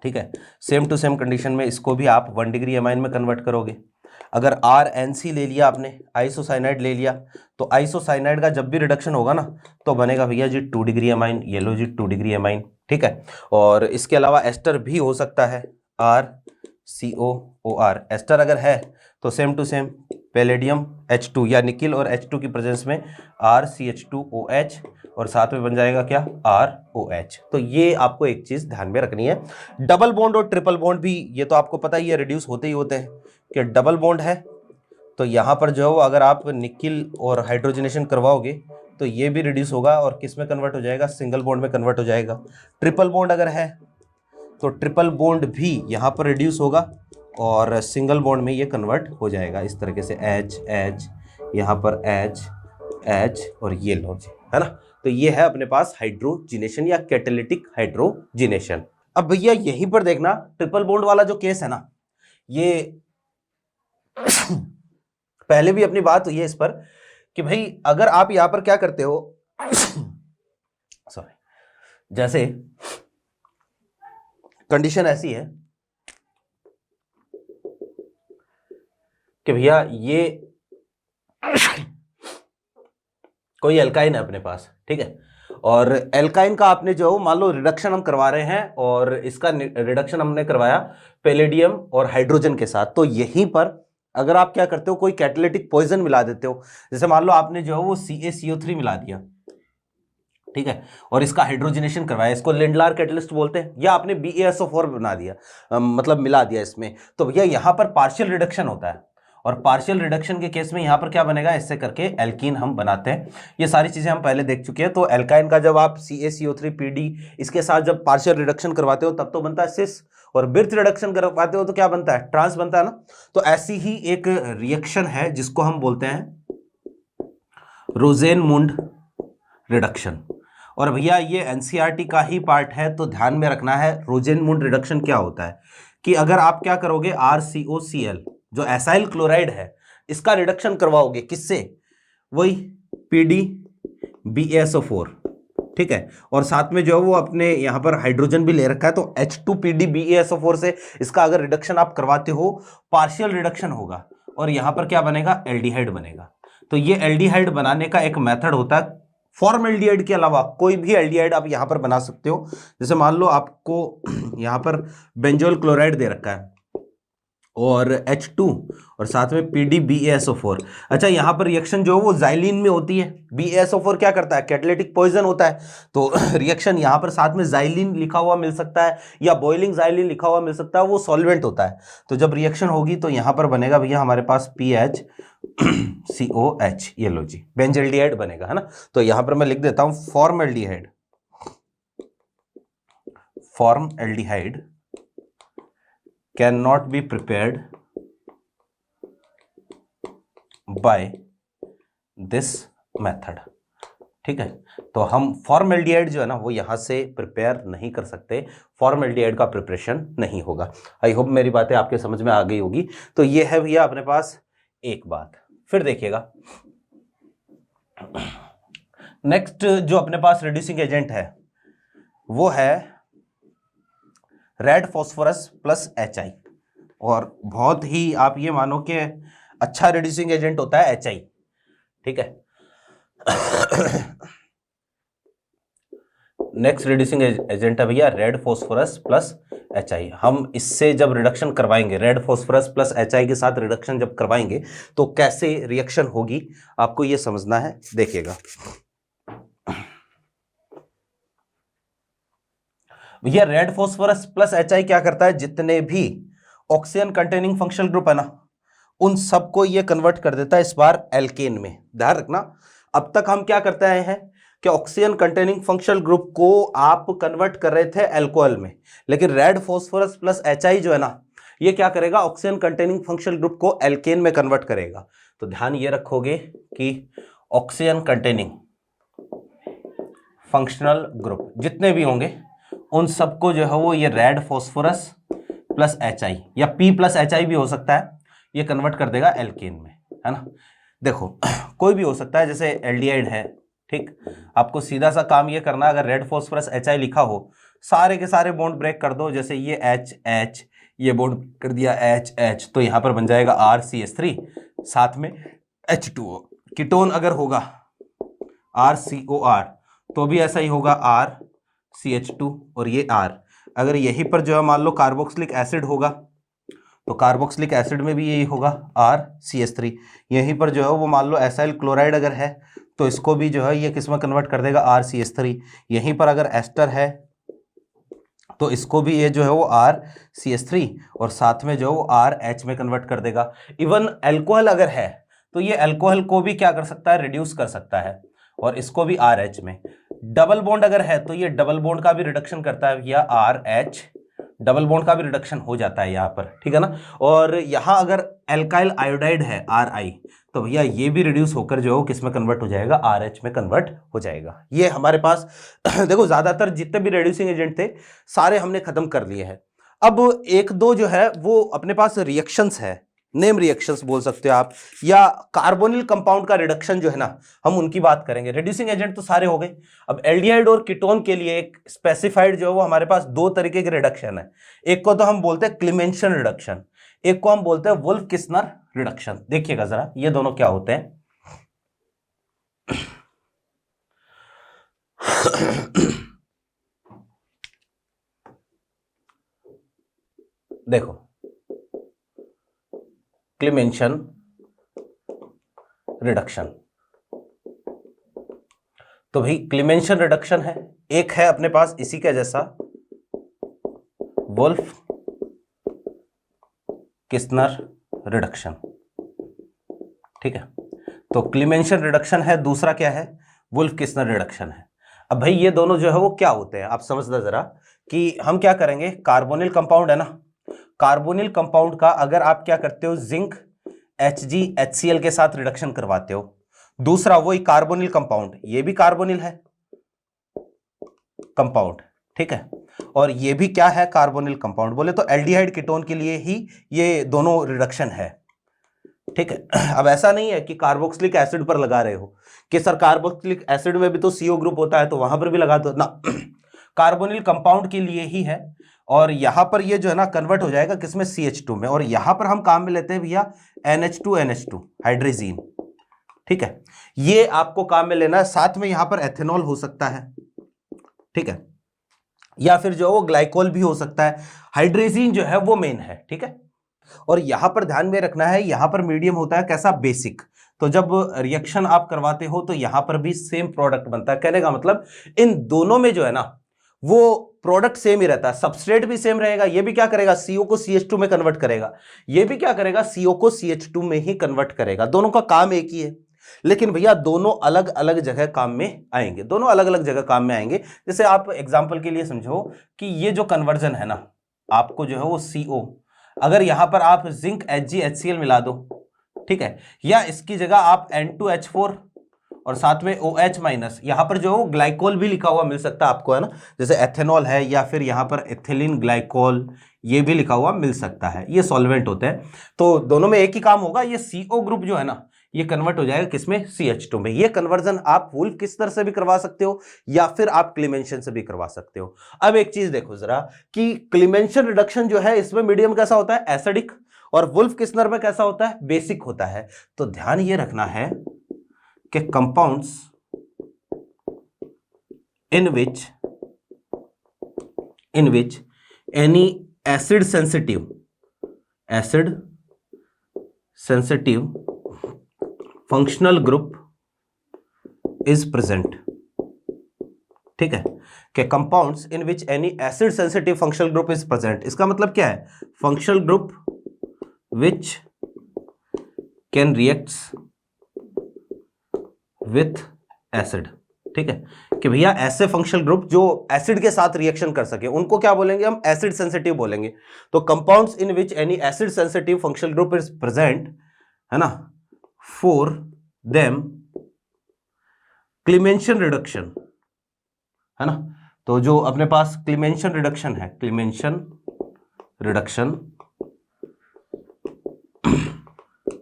ठीक है। सेम टू सेम कंडीशन में इसको भी आप 1 डिग्री एमाइन में कन्वर्ट करोगे। अगर RNC ले लिया आपने, आइसोसाइनाइड ले लिया, तो आइसोसाइनाइड का जब भी रिडक्शन होगा ना तो बनेगा भैया जी 2 डिग्री एमाइन, ये लो जी 2 डिग्री एमाइन, ठीक है। और इसके अलावा एस्टर भी हो सकता है, RCOOR एस्टर अगर है तो same to same palladium H2 या निकिल और H2 की प्रेजेंस में RCH2OH और साथ में बन जाएगा क्या, ROH। तो ये आपको एक चीज ध्यान में रखनी है। डबल बॉन्ड और ट्रिपल बॉन्ड भी ये तो आपको पता ही है रिड्यूस होते ही होते हैं, कि डबल बॉन्ड है तो यहाँ पर जो है वो अगर आप निकिल और हाइड्रोजनेशन करवाओगे तो ये भी रिड्यूस होगा और किस में कन्वर्ट हो जाएगा, सिंगल बॉन्ड में कन्वर्ट हो जाएगा। ट्रिपल बॉन्ड अगर है तो ट्रिपल बॉन्ड भी यहाँ पर रिड्यूस होगा और सिंगल बॉन्ड में ये कन्वर्ट हो जाएगा इस तरीके से, H H यहाँ पर H H और ये लो जी, है ना। तो ये है अपने पास हाइड्रोजिनेशन या कैटालिटिक हाइड्रोजिनेशन। अब भैया यहीं पर देखना ट्रिपल बॉन्ड वाला जो केस है ना, ये पहले भी अपनी बात हुई है इस पर कि भाई अगर आप यहां पर क्या करते हो सॉरी, जैसे कंडीशन ऐसी है कि भैया ये कोई एल्काइन है अपने पास, ठीक है, और एल्काइन का आपने जो मान लो रिडक्शन हम करवा रहे हैं और इसका रिडक्शन हमने करवाया पैलेडियम और हाइड्रोजन के साथ, तो यहीं पर अगर आप क्या करते हो कोई कैटालिटिक पॉइजन मिला देते हो, जैसे मान लो आपने जो है वो CaCO3 मिला दिया, ठीक है, और इसका हाइड्रोजनेशन करवाया, इसको लिंडलार कैटलिस्ट बोलते हैं, या आपने BaSO4 बना दिया, मतलब मिला दिया इसमें, तो भैया यहाँ पर पार्शियल रिडक्शन होता है, और पार्शियल रिडक्शन के केस में यहाँ पर क्या बनेगा, इससे करके एल्कीन हम बनाते हैं। ये सारी चीजें हम पहले देख चुके हैं। तो एल्काइन का जब आप CaCO3PD इसके साथ जब पार्शियल रिडक्शन करवाते हो तब तो बनता है सिस, और बिर्थ रिडक्शन करवाते हो तो क्या बनता है, ट्रांस बनता है ना। तो ऐसी ही एक रिएक्शन है जिसको हम बोलते हैं रोजेनमुंड रिडक्शन, और भैया ये एनसीईआरटी का ही पार्ट है, तो ध्यान में रखना है रोजेनमुंड रिडक्शन क्या होता है कि अगर आप क्या करोगे RCOCl जो एसाइल क्लोराइड है इसका रिडक्शन करवाओगे किससे, वही PDBaSO4, ठीक है, और साथ में जो है वो अपने यहाँ पर हाइड्रोजन भी ले रखा है, तो H2PDBaSO4 से इसका अगर रिडक्शन आप करवाते हो पार्शियल रिडक्शन होगा और यहाँ पर क्या बनेगा, एल्डिहाइड बनेगा। तो ये एल्डिहाइड बनाने का एक मेथड होता है, फॉर्मल्डिहाइड के अलावा कोई भी एल्डिहाइड आप यहाँ पर बना सकते हो। जैसे मान लो आपको यहाँ पर बेंजोल क्लोराइड दे रखा है और H2 और साथ में PDBaSO4। अच्छा, यहाँ पर रिएक्शन जो है वो जाइलिन में होती है। BaSO4 क्या करता है, कैटालिटिक पॉइजन होता है, तो रिएक्शन यहाँ पर साथ में जाइलिन लिखा हुआ मिल सकता है या बॉइलिंग जाइलिन लिखा हुआ मिल सकता है, वो सॉल्वेंट होता है। तो जब रिएक्शन होगी तो यहाँ पर बनेगा भैया हमारे पास PHCOH, ये लो जी बेंजल्डिहाइड बनेगा, है ना। तो यहाँ पर मैं लिख देता हूँ formaldehyde cannot be prepared by this method, ठीक है। तो हम फॉर्मल्डिहाइड जो है ना वो यहां से प्रिपेयर नहीं कर सकते, फॉर्मल्डिहाइड का प्रिपरेशन नहीं होगा। आई होप मेरी बातें आपके समझ में आ गई होगी। तो ये है भैया अपने पास एक बात। फिर देखिएगा नेक्स्ट जो अपने पास रिड्यूसिंग एजेंट है वो है रेड फॉस्फोरस प्लस HI, और बहुत ही आप ये मानो कि अच्छा रिड्यूसिंग एजेंट होता है HI, ठीक है। नेक्स्ट रिड्यूसिंग एजेंट है भैया रेड फॉस्फोरस प्लस HI। हम इससे जब रिडक्शन करवाएंगे, रेड फॉस्फोरस प्लस HI के साथ रिडक्शन जब करवाएंगे तो कैसे रिएक्शन होगी आपको ये समझना है। देखिएगा भैया रेड फॉस्फोरस प्लस HI क्या करता है, जितने भी ऑक्सीजन कंटेनिंग फंक्शनल ग्रुप है ना उन सबको ये कन्वर्ट कर देता है इस बार एल्केन में। ध्यान रखना, अब तक हम क्या करते आए हैं कि ऑक्सीजन कंटेनिंग फंक्शनल ग्रुप को आप कन्वर्ट कर रहे थे अल्कोहल में, लेकिन रेड फॉस्फोरस प्लस HI जो है ना ये क्या करेगा, ऑक्सीजन कंटेनिंग फंक्शनल ग्रुप को एल्केन में कन्वर्ट करेगा। तो ध्यान ये रखोगे कि ऑक्सीजन कंटेनिंग फंक्शनल ग्रुप जितने भी होंगे उन सबको जो है वो ये रेड फॉस्फोरस प्लस HI या P प्लस HI भी हो सकता है, ये कन्वर्ट कर देगा एल्केन में, है ना। देखो कोई भी हो सकता है, जैसे एल्डिहाइड है, ठीक। आपको सीधा सा काम ये करना, अगर रेड फॉस्फोरस HI लिखा हो सारे के सारे बॉन्ड ब्रेक कर दो, जैसे ये H ये बॉन्ड कर दिया H, तो यहाँ पर बन जाएगा RCH3 साथ में H2O। कीटोन अगर होगा RCOR तो भी ऐसा ही होगा RCH2 और ये R। अगर यहीं पर जो है मान लो कार्बोक्सिलिक एसिड होगा तो कार्बोक्सिलिक एसिड में भी यही होगा RCH3। यहीं पर जो है वो मान लो एसाइल क्लोराइड अगर है तो इसको भी जो है ये किस में कन्वर्ट कर देगा, RCH3। यहीं पर अगर एस्टर है तो इसको भी ये जो है वो RCH3 और साथ में जो है वो RH में कन्वर्ट कर देगा। इवन अल्कोहल अगर है तो ये अल्कोहल को भी क्या कर सकता है, रिड्यूस कर सकता है और इसको भी RH में। डबल बॉन्ड अगर है तो ये डबल बॉन्ड का भी रिडक्शन करता है भैया RH, डबल बॉन्ड का भी रिडक्शन हो जाता है यहाँ पर, ठीक है ना। और यहाँ अगर एल्काइल आयोडाइड है RI तो भैया ये भी रिड्यूस होकर जो है किस में कन्वर्ट हो जाएगा, RH में कन्वर्ट हो जाएगा। ये हमारे पास देखो ज्यादातर जितने भी रिड्यूसिंग एजेंट थे सारे हमने खत्म कर लिए हैं। अब एक दो जो है वो अपने पास रिएक्शंस है, नेम रिएक्शंस बोल सकते हो आप, या कार्बोनिल कंपाउंड का रिडक्शन जो है ना हम उनकी बात करेंगे। रिड्यूसिंग एजेंट तो सारे हो गए। अब एल्डिहाइड और कीटोन के लिए एक स्पेसिफाइड जो है वो हमारे पास दो तरीके के रिडक्शन है। एक को तो हम बोलते हैं क्लीमेंशन रिडक्शन, एक को हम बोलते हैं वुल्फ किस्नर रिडक्शन। देखिएगा जरा ये दोनों क्या होते हैं। देखो क्लीमेंशन रिडक्शन, तो भाई क्लीमेंशन रिडक्शन है, एक है अपने पास इसी का जैसा वुल्फ किस्नर रिडक्शन, ठीक है। तो क्लीमेंशन रिडक्शन है, दूसरा क्या है, वुल्फ किस्नर रिडक्शन है। अब भाई ये दोनों जो है वो क्या होते हैं आप समझना जरा कि हम क्या करेंगे, कार्बोनिल कंपाउंड है ना, कार्बोनिल कंपाउंड का अगर आप क्या करते हो जिंक HgHCl के साथ रिडक्शन करवाते हो, दूसरा वही कार्बोनिल कंपाउंड, ये भी कार्बोनिल है, कंपाउंड, ठीक है। और ये भी क्या है, कार्बोनिल कंपाउंड। बोले तो एल्डिहाइड कीटोन के लिए ही ये दोनों रिडक्शन है, ठीक है। अब ऐसा नहीं है कि कार्बोक्सिलिक एसिड पर लगा रहे हो कि सर कार्बोक्सिलिक एसिड में भी तो CO ग्रुप होता है तो वहां पर भी लगा दो ना। कार्बोनिल कंपाउंड के लिए ही है। और यहां पर ये जो है ना कन्वर्ट हो जाएगा किसमें, CH2 में। और यहां पर हम काम में लेते हैं भैया NH2 हाइड्रोजीन, ठीक है। ये आपको काम में लेना है। साथ में यहां पर एथेनॉल हो सकता है, ठीक है, या फिर जो वो ग्लाइकोल भी हो सकता है। हाइड्रोजीन जो है वो मेन है, ठीक है। और यहां पर ध्यान में रखना है, यहां पर मीडियम होता है कैसा, बेसिक। तो जब रिएक्शन आप करवाते हो तो यहां पर भी सेम प्रोडक्ट बनता है। कहने का मतलब इन दोनों में जो है ना वो प्रोडक्ट सेम ही रहता है, सबस्ट्रेट भी सेम रहेगा। ये भी क्या करेगा, CO को CH2 में कन्वर्ट करेगा, ये भी क्या करेगा, CO को CH2 में ही कन्वर्ट करेगा। दोनों का काम एक ही है, लेकिन भैया दोनों अलग अलग जगह काम में आएंगे, दोनों अलग अलग जगह काम में आएंगे। जैसे आप एग्जांपल के लिए समझो कि ये जो कन्वर्जन है ना, आपको जो है वो CO, अगर यहां पर आप जिंक HgHCl मिला दो, ठीक है, या इसकी जगह आप N2H4 और साथ में OH माइनस, यहां पर जो ग्लाइकोल भी लिखा हुआ मिल सकता है आपको, है ना, जैसे एथेनॉल है या फिर यहां पर एथिलीन ग्लाइकोल ये भी लिखा हुआ मिल सकता है, ये सॉल्वेंट होते हैं। तो दोनों में एक ही काम होगा, ये CO ग्रुप जो है ना ये कन्वर्ट हो जाएगा किसमें, CH2 में। ये कन्वर्जन आप वुल्फ किस्नर से भी करवा सकते हो या फिर आप क्लीमेंशन से भी करवा सकते हो। अब एक चीज देखो जरा कि क्लीमेंशन रिडक्शन जो है इसमें मीडियम कैसा होता है, एसिडिक, और वुल्फ किस्नर में कैसा होता है, बेसिक होता है। तो ध्यान ये रखना है कि compounds in which any acid sensitive functional group is present, ठीक है, कि compounds in which any acid sensitive functional group is present. इसका मतलब क्या है, functional group which can reacts with acid, ठीक है, कि भैया ऐसे फंक्शनल ग्रुप जो एसिड के साथ रिएक्शन कर सके उनको क्या बोलेंगे हम, एसिड सेंसिटिव बोलेंगे। तो compounds in which any acid sensitive functional group is present, है ना, फॉर देम क्लीमेंशन रिडक्शन, है ना। तो जो अपने पास क्लीमेंशन रिडक्शन है, क्लीमेंशन reduction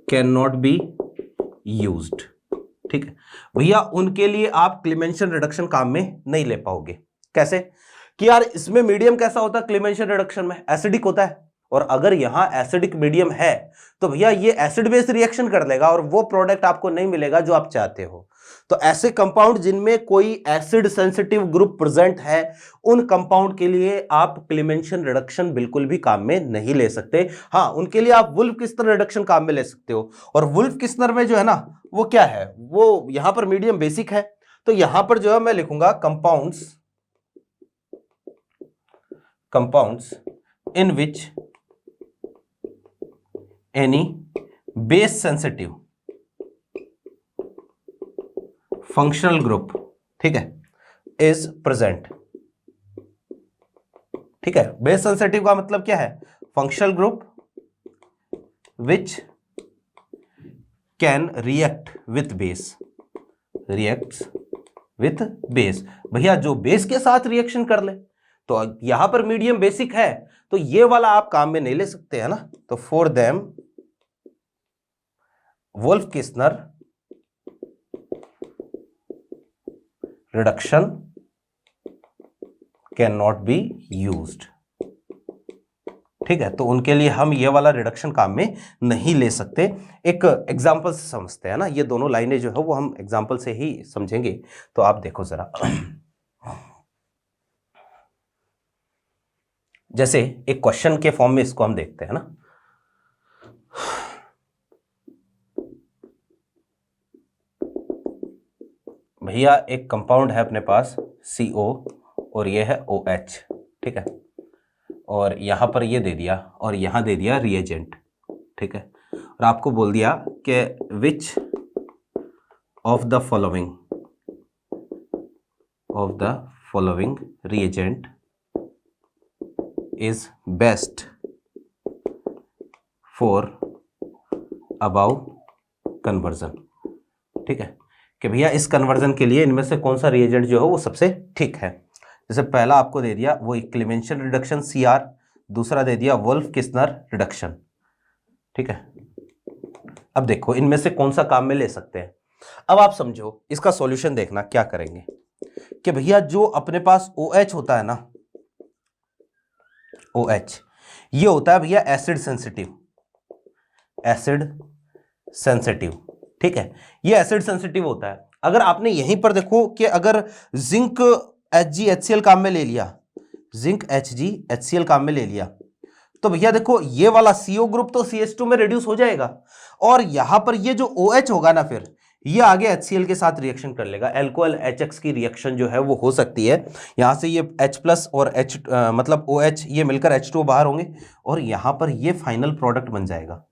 can not be used, ठीक है भैया, उनके लिए आप क्लीमेंशन रिडक्शन काम में नहीं ले पाओगे। कैसे कि यार इसमें मीडियम कैसा होता है, क्लीमेंशन रिडक्शन में एसिडिक होता है, और अगर यहां एसिडिक मीडियम है तो भैया ये एसिड बेस रिएक्शन कर लेगा और वो प्रोडक्ट आपको नहीं मिलेगा जो आप चाहते हो। तो ऐसे कंपाउंड जिनमें कोई एसिड सेंसिटिव ग्रुप प्रेजेंट है उन कंपाउंड के लिए आप क्लीमेंशन रिडक्शन बिल्कुल भी काम में नहीं ले सकते। हाँ, उनके लिए आप वुल्फ किस्नर रिडक्शन काम में ले सकते हो। और वुल्फ किस्नर में जो है ना वो क्या है, वो यहां पर मीडियम बेसिक है, तो यहां पर जो है मैं लिखूंगा compounds in which any base sensitive functional group, ठीक है, इज प्रेजेंट, ठीक है। बेस सेंसिटिव का मतलब क्या है, functional group which can react with base, reacts with base, भैया जो बेस के साथ रिएक्शन कर ले। तो यहां पर मीडियम बेसिक है तो ये वाला आप काम में नहीं ले सकते, है ना। तो for them Wolff Kishner reduction can not be used, ठीक है। तो उनके लिए हम ये वाला रिडक्शन काम में नहीं ले सकते। एक एग्जांपल से समझते हैं ना, ये दोनों लाइनें जो है वो हम एग्जांपल से ही समझेंगे। तो आप देखो जरा, जैसे एक क्वेश्चन के फॉर्म में इसको हम देखते हैं ना, भैया एक कंपाउंड है अपने पास CO और ये है OH, ठीक है, और यहां पर ये दे दिया और यहां दे दिया रिएजेंट, ठीक है, और आपको बोल दिया कि which of the following reagent is best for above conversion, ठीक है, कि भैया इस कन्वर्जन के लिए इनमें से कौन सा रिएजेंट जो है वो सबसे ठीक है। जैसे पहला आपको दे दिया वो क्लेमेंशन रिडक्शन CR, दूसरा दे दिया वुल्फ किस्नर रिडक्शन, ठीक है। अब देखो इनमें से कौन सा काम में ले सकते हैं। अब आप समझो इसका सॉल्यूशन देखना क्या करेंगे कि भैया जो अपने पास OH होता है ना, OH ये होता है भैया एसिड सेंसिटिव, एसिड सेंसिटिव, ठीक है, ये एसिड सेंसिटिव होता है। अगर आपने यहीं पर देखो कि अगर जिंक HgHCl काम में ले लिया, जिंक HgHCl काम में ले लिया, तो भैया देखो ये वाला CO ग्रुप तो CH2 में रिड्यूस हो जाएगा, और यहां पर ये जो OH होगा ना फिर ये आगे HCl के साथ रिएक्शन कर लेगा। एल्कोहल HX की रिएक्शन जो है वो हो सकती है, यहां से ये H+ और H मतलब OH ये मिलकर H2 बाहर होंगे, और यहां पर ये फाइनल प्रोडक्ट बन जाएगा,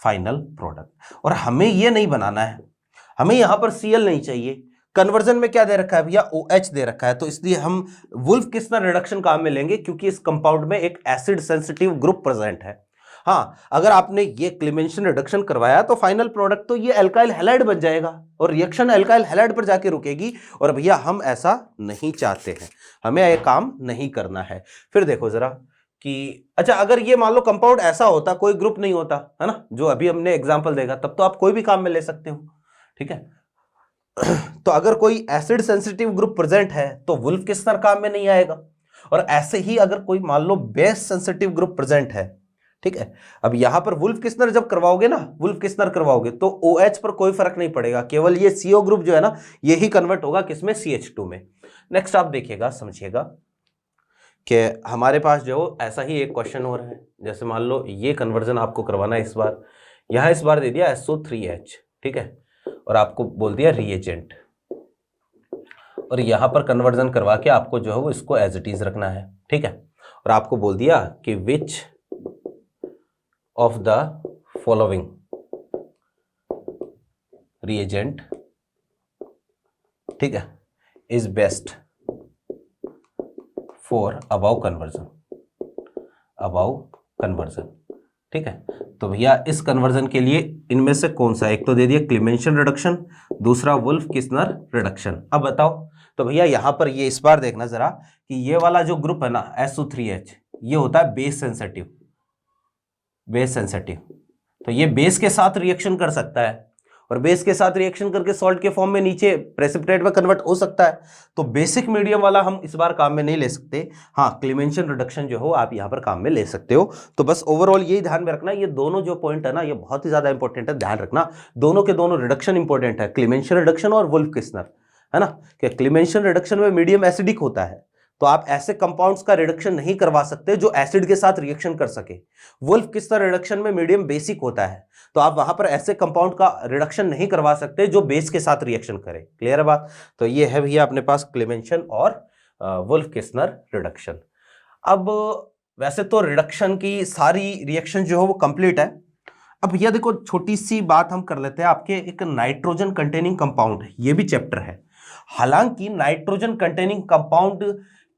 फाइनल प्रोडक्ट। और हमें ये नहीं बनाना है, हमें यहां पर Cl नहीं चाहिए। कन्वर्जन में क्या दे रखा है भैया, OH दे रखा है, तो इसलिए हम वुल्फ किस्नर रिडक्शन काम में लेंगे क्योंकि इस कंपाउंड में एक एसिड सेंसिटिव ग्रुप प्रेजेंट है। हाँ, अगर आपने ये क्लेमेंशन रिडक्शन करवाया तो फाइनल प्रोडक्ट तो ये एल्काइल हैलाइड बन जाएगा और रिएक्शन एल्काइल हैलाइड पर जाके रुकेगी, और भैया हम ऐसा नहीं चाहते हैं, हमें ये काम नहीं करना है। फिर देखो जरा कि अच्छा अगर ये मान लो कंपाउंड ऐसा होता, कोई ग्रुप नहीं होता है ना, जो अभी हमने एग्जांपल देखा, तब तो आप कोई भी काम में ले सकते हो, ठीक है। तो अगर कोई एसिड सेंसिटिव ग्रुप प्रेजेंट है तो वुल्फ किस्नर काम में नहीं आएगा, और ऐसे ही अगर कोई मान लो बेस सेंसिटिव ग्रुप प्रेजेंट है, ठीक है। अब यहां पर वुल्फ किस्नर जब करवाओगे ना, वुल्फ किस्नर करवाओगे तो OH पर कोई फर्क नहीं पड़ेगा, केवल ये CO ग्रुप जो है ना यही कन्वर्ट होगा किसमें, CH2 में। नेक्स्ट आप देखिएगा, समझिएगा कि हमारे पास जो ऐसा ही एक क्वेश्चन हो रहा है, जैसे मान लो ये कन्वर्जन आपको करवाना है, इस बार यहां इस बार दे दिया SO3H, ठीक है, और आपको बोल दिया रिएजेंट, और यहां पर कन्वर्जन करवा के आपको जो है वो इसको एज इट इज रखना है, ठीक है, और आपको बोल दिया कि which of the following reagent, ठीक है, is best for above conversion, above conversion, ठीक है। तो भैया इस कन्वर्जन के लिए इनमें से कौन सा, एक तो दे दिया क्लेमेंशन रिडक्शन, दूसरा वुल्फ किस्नर रिडक्शन। अब बताओ, तो भैया यहां पर ये इस बार देखना जरा कि ये वाला जो ग्रुप है ना SO3H ये होता है बेस सेंसिटिव, बेस सेंसिटिव, तो ये बेस के साथ रिएक्शन कर सकता है, और बेस के साथ रिएक्शन करके सॉल्ट के फॉर्म में नीचे प्रेसिपिटेट में कन्वर्ट हो सकता है, तो बेसिक मीडियम वाला हम इस बार काम में नहीं ले सकते। हाँ, क्लेमेंशन रिडक्शन जो हो आप यहां पर काम में ले सकते हो। तो बस ओवरऑल यही ध्यान में रखना, ये दोनों जो पॉइंट है ना ये बहुत ही ज्यादा इंपॉर्टेंट है, ध्यान रखना दोनों के दोनों रिडक्शन इंपॉर्टेंट है, क्लेमेंशन रिडक्शन और वुल्फ किस्नर, है ना, कि क्लेमेंशन रिडक्शन में मीडियम एसिडिक होता है, तो आप ऐसे कंपाउंड्स का रिडक्शन नहीं करवा सकते जो एसिड के साथ रिएक्शन कर सके। वुल्फ किस्नर रिडक्शन में मीडियम बेसिक होता है, तो आप वहां पर ऐसे कंपाउंड का रिडक्शन नहीं करवा सकते जो बेस के साथ रिएक्शन करे। क्लियर है बात? तो ये है भैया अपने पास क्लेमेंशन और वुल्फ किस्नर रिडक्शन। अब वैसे तो रिडक्शन की सारी रिएक्शन जो है वो कंप्लीट है। अब भैया देखो छोटी सी बात हम कर लेते हैं, आपके एक नाइट्रोजन कंटेनिंग कंपाउंड ये भी चैप्टर है। हालांकि नाइट्रोजन कंटेनिंग कंपाउंड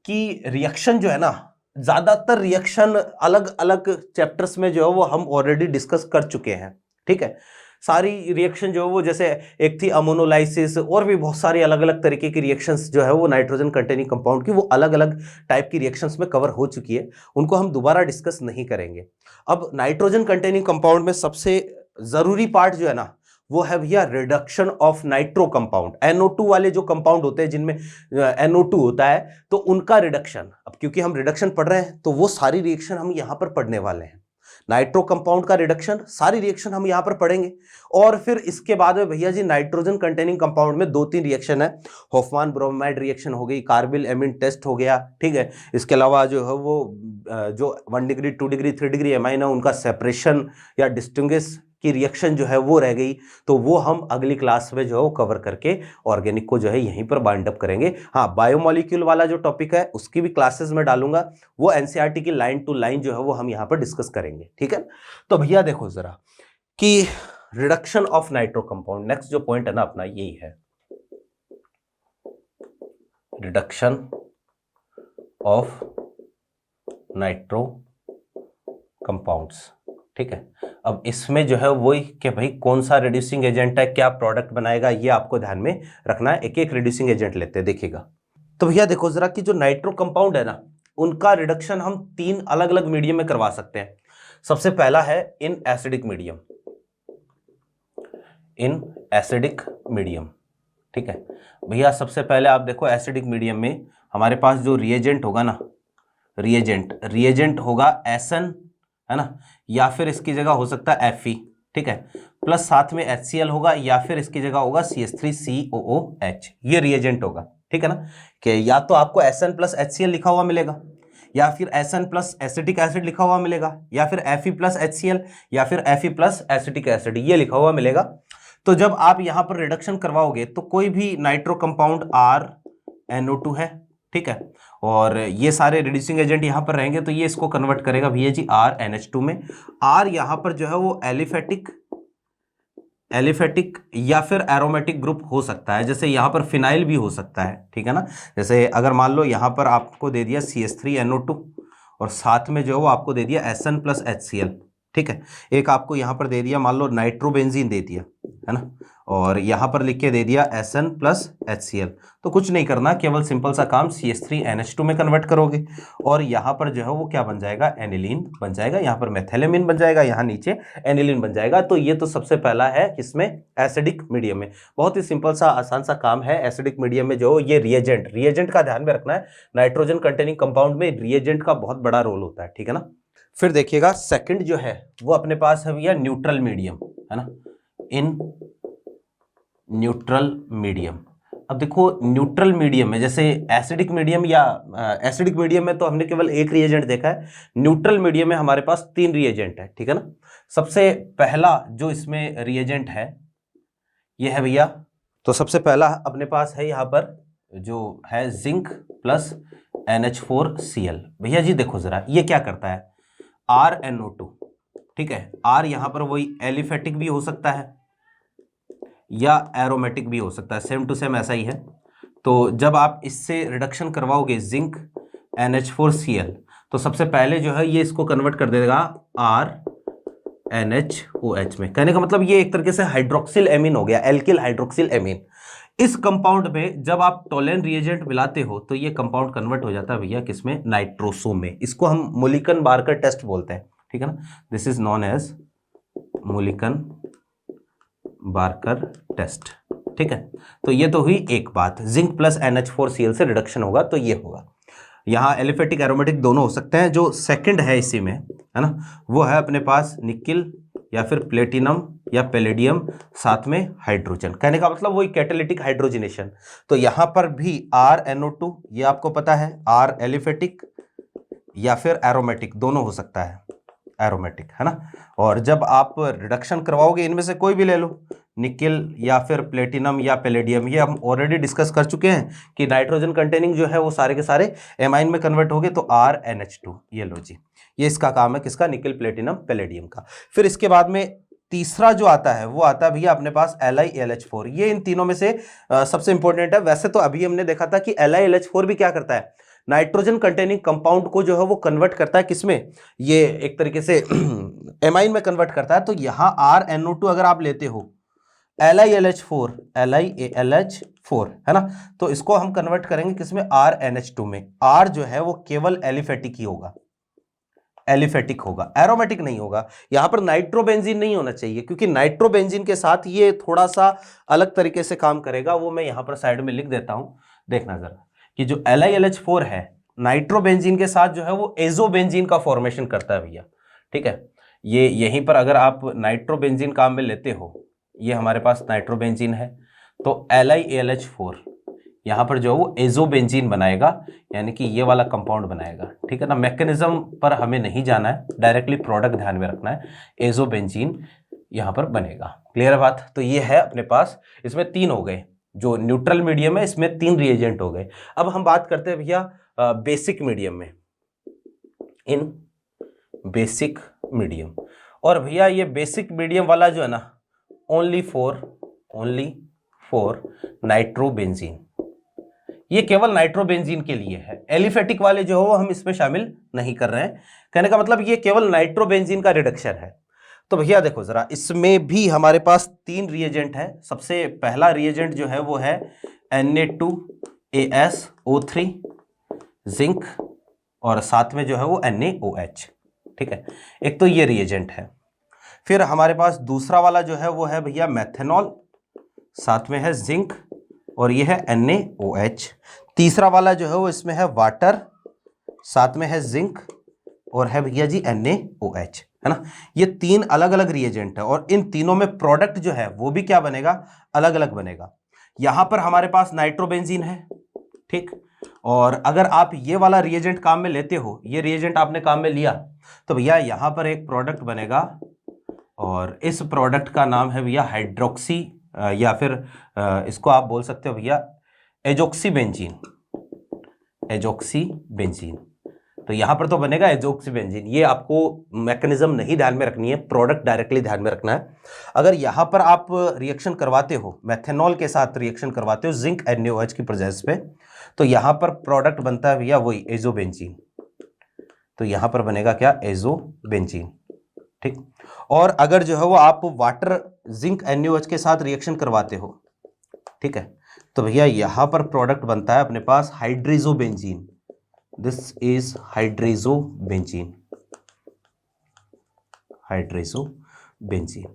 की रिएक्शन जो है ना, ज्यादातर रिएक्शन अलग अलग चैप्टर्स में जो है वो हम ऑलरेडी डिस्कस कर चुके हैं, ठीक है। सारी रिएक्शन जो है वो, जैसे एक थी अमोनोलाइसिस, और भी बहुत सारी अलग अलग तरीके की रिएक्शंस जो है वो नाइट्रोजन कंटेनिंग कंपाउंड की वो अलग अलग टाइप की रिएक्शंस में कवर हो चुकी है, उनको हम दोबारा डिस्कस नहीं करेंगे। अब नाइट्रोजन कंटेनिंग कंपाउंड में सबसे जरूरी पार्ट जो है ना वो है भैया reduction of nitro compound. NO2 वाले जो कंपाउंड होते हैं जिनमें NO2 होता है, तो उनका रिडक्शन, अब क्योंकि हम रिडक्शन पढ़ रहे हैं तो वो सारी रिएक्शन हम यहां पर पढ़ने वाले हैं। नाइट्रो कंपाउंड का रिडक्शन, सारी रिएक्शन हम यहां पर पढ़ेंगे। और फिर इसके बाद में भैया जी नाइट्रोजन कंटेनिंग कंपाउंड में 2-3 रिएक्शन है, होफमान ब्रोमाइड रिएक्शन हो गई, कार्बिल एमीन टेस्ट हो गया, ठीक है। इसके अलावा जो है वो जो 1 डिग्री 2 डिग्री 3 डिग्री एमाइन है उनका सेपरेशन या डिस्टिंग्विश की रिएक्शन जो है वो रह गई, तो वो हम अगली क्लास में जो है वो कवर करके ऑर्गेनिक को जो है यहीं पर बाइंड अप करेंगे। हाँ, बायोमोलिक्यूल वाला जो टॉपिक है उसकी भी क्लासेस में डालूंगा, वो एनसीईआरटी की लाइन टू लाइन जो है वो हम यहाँ पर डिस्कस करेंगे, ठीक है। तो भैया देखो जरा कि reduction of nitro compound, next जो पॉइंट है ना अपना यही है, रिडक्शन ऑफ नाइट्रो कंपाउंड्स, ठीक है। अब इसमें जो है वही कि भाई कौन सा रिड्यूसिंग एजेंट है, क्या प्रोडक्ट बनाएगा, ये आपको ध्यान में रखना है। एक एक रिड्यूसिंग एजेंट लेते हैं, देखिएगा। तो भैया देखो जरा कि जो नाइट्रो कंपाउंड है ना, उनका रिडक्शन हम 3 अलग अलग मीडियम में करवा सकते हैं। सबसे पहला है in acidic medium, in acidic medium, ठीक है भैया। सबसे पहले आप देखो एसिडिक मीडियम में हमारे पास जो रिएजेंट होगा ना, रिएजेंट होगा एसन, है ना, या फिर इसकी जगह हो सकता है Fe, ठीक है, प्लस साथ में HCl होगा, या फिर इसकी जगह होगा CH3COOH, ये रिएजेंट होगा, ठीक है ना, कि या तो आपको Sn प्लस HCl लिखा हुआ मिलेगा, या फिर Sn प्लस एसिटिक एसिड लिखा हुआ मिलेगा, या फिर Fe प्लस HCl, या फिर Fe प्लस एसिटिक एसिड, ये लिखा हुआ मिलेगा। तो जब आप यहां पर रिडक्शन करवाओगे तो कोई भी नाइट्रो कंपाउंड RNO2 है, ठीक है, और ये सारे रिड्यूसिंग एजेंट यहां पर रहेंगे, तो ये इसको कन्वर्ट करेगा भैया जी RNH2 में। R यहां पर जो है वो एलिफेटिक या फिर एरोमेटिक ग्रुप हो सकता है, जैसे यहां पर फिनाइल भी हो सकता है, ठीक है ना। जैसे अगर मान लो यहां पर आपको दे दिया CH3NO2 और साथ में जो है वो आपको दे दिया Sn प्लस HCl, ठीक है, एक आपको यहां पर दे दिया मान लो नाइट्रोबेंजीन दे दिया, है ना, और यहां पर लिख के दे दिया Sn प्लस HCl, तो कुछ नहीं करना, केवल सिंपल सा काम CH3NH2 में कन्वर्ट करोगे और यहां पर जो है वो क्या बन जाएगा, एनिलीन बन जाएगा, यहां पर मेथिलेमिन बन जाएगा, यहां नीचे एनिलीन बन जाएगा। तो ये तो सबसे पहला है किसमें, एसिडिक मीडियम में। बहुत ही सिंपल सा आसान सा काम है एसिडिक मीडियम में। जो ये रिएजेंट का ध्यान में रखना है, नाइट्रोजन कंटेनिंग कंपाउंड में रिएजेंट का बहुत बड़ा रोल होता है, ठीक है ना। फिर देखिएगा सेकंड जो है वो अपने पास है भैया न्यूट्रल मीडियम, है ना, इन न्यूट्रल मीडियम। अब देखो न्यूट्रल मीडियम में जैसे एसिडिक मीडियम या एसिडिक मीडियम में तो हमने केवल एक रिएजेंट देखा है, न्यूट्रल मीडियम में हमारे पास 3 रिएजेंट है, ठीक है ना। सबसे पहला जो इसमें रिएजेंट है ये है भैया, तो सबसे पहला अपने पास है यहाँ पर जो है जिंक प्लस NH4Cl। भैया जी देखो जरा ये क्या करता है, RNO2, ठीक है, R यहां पर वही एलिफेटिक भी हो सकता है या एरोमेटिक भी हो सकता है, सेम टू सेम ऐसा ही है। तो जब आप इससे रिडक्शन करवाओगे जिंक NH4Cl, तो सबसे पहले जो है ये इसको कन्वर्ट कर देगा RNHOH में। कहने का मतलब ये एक तरीके से हाइड्रोक्सिल एमीन हो गया, एल्किल हाइड्रोक्सिल एमीन। इस कंपाउंड में जब आप टोलेन रिएजेंट मिलाते हो तो ये कंपाउंड कन्वर्ट हो जाता है भैया किसमें, नाइट्रोसो में। इसको हम मुलिकन बार्कर टेस्ट बोलते हैं, ठीक है ना, this is known as Mulliken Barker test, ठीक है। तो ये तो हुई एक बात, जिंक प्लस NH4Cl से रिडक्शन होगा तो ये होगा। यहाँ एलिफेटिक एरोमेटिक दोनों हो सकते हैं। जो सेकंड है इसी में, है ना, वो है अपने पास निकिल या फिर प्लेटिनम या पैलेडियम साथ में हाइड्रोजन। कहने का मतलब वही कैटालिटिक हाइड्रोजनेशन। तो यहां पर भी RNO2, ये आपको पता है, R एलिफेटिक या फिर एरोमेटिक दोनों हो सकता है, एरोमेटिक, है ना। और जब आप रिडक्शन करवाओगे इनमें से कोई भी ले लो, निकिल या फिर प्लेटिनम या पैलेडियम, ये हम ऑलरेडी डिस्कस कर चुके हैं कि नाइट्रोजन कंटेनिंग जो है वो सारे के सारे एमाइन में कन्वर्ट हो गए, तो RNH2, ये लो जी, ये इसका काम है किसका, निकिल प्लेटिनम पैलेडियम का। फिर इसके बाद में तीसरा जो आता है वो आता है भैया अपने पास LiAlH4। ये इन तीनों में से सबसे इंपॉर्टेंट है। वैसे तो अभी हमने देखा था कि LiAlH4 भी क्या करता है, नाइट्रोजन कंटेनिंग कंपाउंड को जो है वो कन्वर्ट करता है किसमें, ये एक तरीके से एमाइन में कन्वर्ट करता है। तो यहां RNO2 अगर आप लेते हो, LiAlH4 है ना, तो इसको हम कन्वर्ट करेंगे किसमें, RNH2 में। R जो है वो केवल एलिफेटिक ही होगा, एलिफेटिक होगा, एरोमेटिक नहीं होगा। यहां पर नाइट्रोबेंजीन नहीं होना चाहिए, क्योंकि नाइट्रोबेंजीन के साथ ये थोड़ा सा अलग तरीके से काम करेगा, वो मैं यहां पर साइड में लिख देता हूं, देखना जरा कि जो LiAlH4 है नाइट्रोबेंजीन के साथ जो है वो एजोबेंजीन का फॉर्मेशन करता है भैया, ठीक है। ये यहीं पर अगर आप नाइट्रोबेंजीन काम में लेते हो, ये हमारे पास नाइट्रोबेंजीन है, तो LiAlH4 यहाँ पर जो है वो एजोबेंजीन बनाएगा, यानी कि ये वाला कंपाउंड बनाएगा, ठीक है ना। मैकेनिज्म पर हमें नहीं जाना है, डायरेक्टली प्रोडक्ट ध्यान में रखना है, एजोबेंजीन यहाँ पर बनेगा। क्लियर है बात। तो ये है अपने पास, इसमें 3 हो गए, जो न्यूट्रल मीडियम है इसमें 3 रिएजेंट हो गए। अब हम बात करते हैं भैया बेसिक मीडियम में, इन बेसिक मीडियम। और भैया ये बेसिक मीडियम वाला जो है ना, ओनली फॉर नाइट्रोबेंजीन, ये केवल नाइट्रोबेंजीन के लिए है। एलिफेटिक वाले जो है वो हम इसमें शामिल नहीं कर रहे हैं। कहने का मतलब ये केवल नाइट्रोबेंजीन का रिडक्शन है। तो भैया देखो जरा, इसमें भी हमारे पास 3 रिएजेंट है। सबसे पहला रिएजेंट जो है वो है Na2 AsO3 जिंक और साथ में जो है वो NaOH। ठीक है, एक तो ये रिएजेंट है। फिर हमारे पास दूसरा वाला जो है वो है भैया मेथेनॉल, साथ में है जिंक और ये है NaOH। तीसरा वाला जो है वो इसमें है वाटर, साथ में है जिंक और है भैया जी NaOH, है ना। ये तीन अलग अलग रिएजेंट है और इन तीनों में प्रोडक्ट जो है वो भी क्या बनेगा, अलग अलग बनेगा। यहां पर हमारे पास नाइट्रोबेंजीन है, ठीक। और अगर आप ये वाला रिएजेंट काम में लेते हो, ये रिएजेंट आपने काम में लिया, तो भैया यहां पर एक प्रोडक्ट बनेगा और इस प्रोडक्ट का नाम है भैया हाइड्रोक्सी, या फिर इसको आप बोल सकते हो भैया एजोक्सीबेंजीन। एजोक्सीबेंजीन, तो यहां पर तो बनेगा एजोक्सीबेंजीन। ये आपको मैकेनिज्म नहीं ध्यान में रखनी है, प्रोडक्ट डायरेक्टली ध्यान में रखना है। अगर यहां पर आप रिएक्शन करवाते हो, मेथेनॉल के साथ रिएक्शन करवाते हो जिंक NaOH की प्रेजेंस पे, तो यहां पर प्रोडक्ट बनता है भैया वही एजोबेंजीन। तो यहां पर बनेगा क्या, एजोबेंजीन, ठीक। और अगर जो है वो आप वाटर जिंक NaOH के साथ रिएक्शन करवाते हो, ठीक है, तो भैया यहां पर प्रोडक्ट बनता है अपने पास हाइड्रिजोबेंजीन। दिस इज हाइड्रिजोबेंजीन, हाइड्रिजोबेंजीन,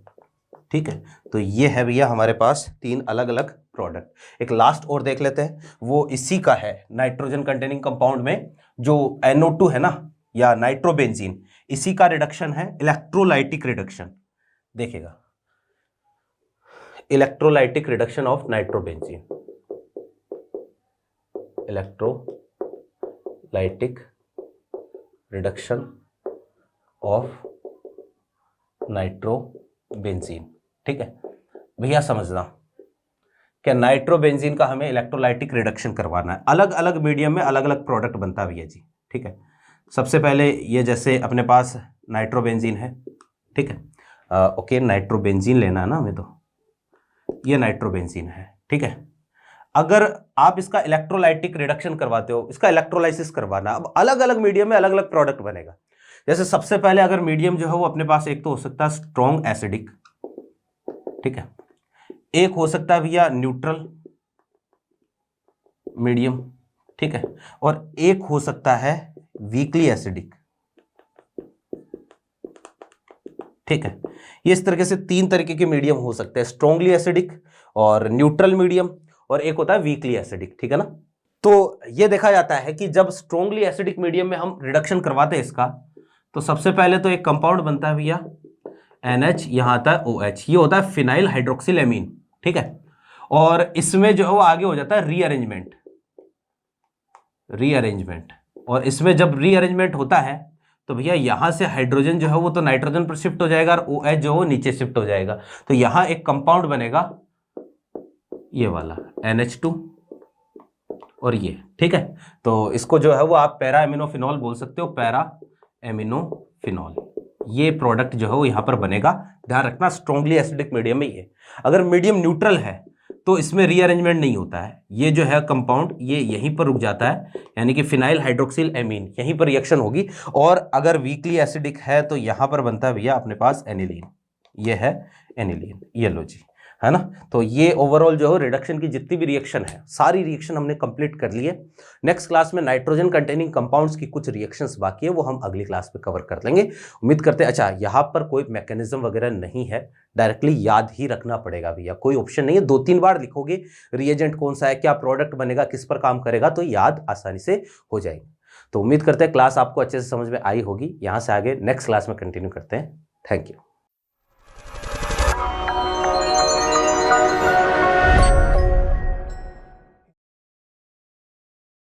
ठीक है। तो ये है भैया हमारे पास तीन अलग अलग प्रोडक्ट। एक लास्ट और देख लेते हैं, वो इसी का है, नाइट्रोजन कंटेनिंग कंपाउंड में जो NO2 है ना, या नाइट्रोबेंजीन, इसी का रिडक्शन है इलेक्ट्रोलाइटिक रिडक्शन। देखिएगा, electrolytic reduction of nitrobenzene, electrolytic reduction of nitrobenzene, ठीक है भैया। समझना क्या, नाइट्रोबेंजीन का हमें इलेक्ट्रोलाइटिक रिडक्शन करवाना है। अलग अलग मीडियम में अलग अलग प्रोडक्ट बनता है भैया जी, ठीक है। सबसे पहले ये जैसे अपने पास नाइट्रोबेंजीन है, ठीक है, ओके, नाइट्रोबेंजीन लेना है ना हमें, तो ये नाइट्रोबेंजीन है, ठीक है। अगर आप इसका इलेक्ट्रोलाइटिक रिडक्शन करवाते हो, इसका इलेक्ट्रोलाइसिस करवाना, अब अलग अलग मीडियम में अलग अलग प्रोडक्ट बनेगा। जैसे सबसे पहले अगर मीडियम जो है वो अपने पास एक तो हो सकता है स्ट्रॉन्ग एसिडिक, ठीक है, एक हो सकता है भैया न्यूट्रल मीडियम, ठीक है, और एक हो सकता है वीकली एसिडिक, ठीक है। ये इस तरीके से तीन तरीके के मीडियम हो सकते हैं, स्ट्रॉन्गली एसिडिक और न्यूट्रल मीडियम और एक होता है वीकली एसिडिक, ठीक है ना। तो ये देखा जाता है कि जब स्ट्रॉन्गली एसिडिक मीडियम में हम रिडक्शन करवाते हैं इसका, तो सबसे पहले तो एक कंपाउंड बनता है भैया NH, यहां आता है OH, ये होता है फिनाइल हाइड्रोक्सिल एमीन, ठीक है। और इसमें जो है वो आगे हो जाता है रीअरेंजमेंट, और इसमें जब रीअरेंजमेंट होता है तो भैया यहां से हाइड्रोजन जो है वो तो नाइट्रोजन पर शिफ्ट हो जाएगा और OH जो है वो नीचे शिफ्ट हो जाएगा। तो यहां एक कंपाउंड बनेगा ये वाला NH2 और ये, ठीक है। तो इसको जो है वो आप पैरा एमिनोफिनॉल बोल सकते हो, पैरा एमिनोफिनॉल। ये प्रोडक्ट जो है वो यहां पर बनेगा। ध्यान रखना, स्ट्रॉन्गली एसिडिक मीडियम में ये। अगर मीडियम न्यूट्रल है तो इसमें रीअरेंजमेंट नहीं होता है, ये जो है कंपाउंड ये यहीं पर रुक जाता है, यानी कि फिनाइल हाइड्रोक्सिल एमीन, यहीं पर रिएक्शन होगी। और अगर वीकली एसिडिक है तो यहां पर बनता है भैया अपने पास एनिलीन, ये है एनिलीन, ये लो जी, है ना। तो ये ओवरऑल जो है रिडक्शन की जितनी भी रिएक्शन है, सारी रिएक्शन हमने कंप्लीट कर ली है। नेक्स्ट क्लास में नाइट्रोजन कंटेनिंग कंपाउंड्स की कुछ रिएक्शंस बाकी है, वो हम अगली क्लास में कवर कर लेंगे। उम्मीद करते हैं, अच्छा यहाँ पर कोई मैकेनिज्म वगैरह नहीं है, डायरेक्टली याद ही रखना पड़ेगा भैया, कोई ऑप्शन नहीं है। 2-3 बार लिखोगे रिएजेंट कौन सा है, क्या प्रोडक्ट बनेगा, किस पर काम करेगा, तो याद आसानी से हो जाएगी। तो उम्मीद करते हैं क्लास आपको अच्छे से समझ में आई होगी। यहाँ से आगे नेक्स्ट क्लास में कंटिन्यू करते हैं। Thank you.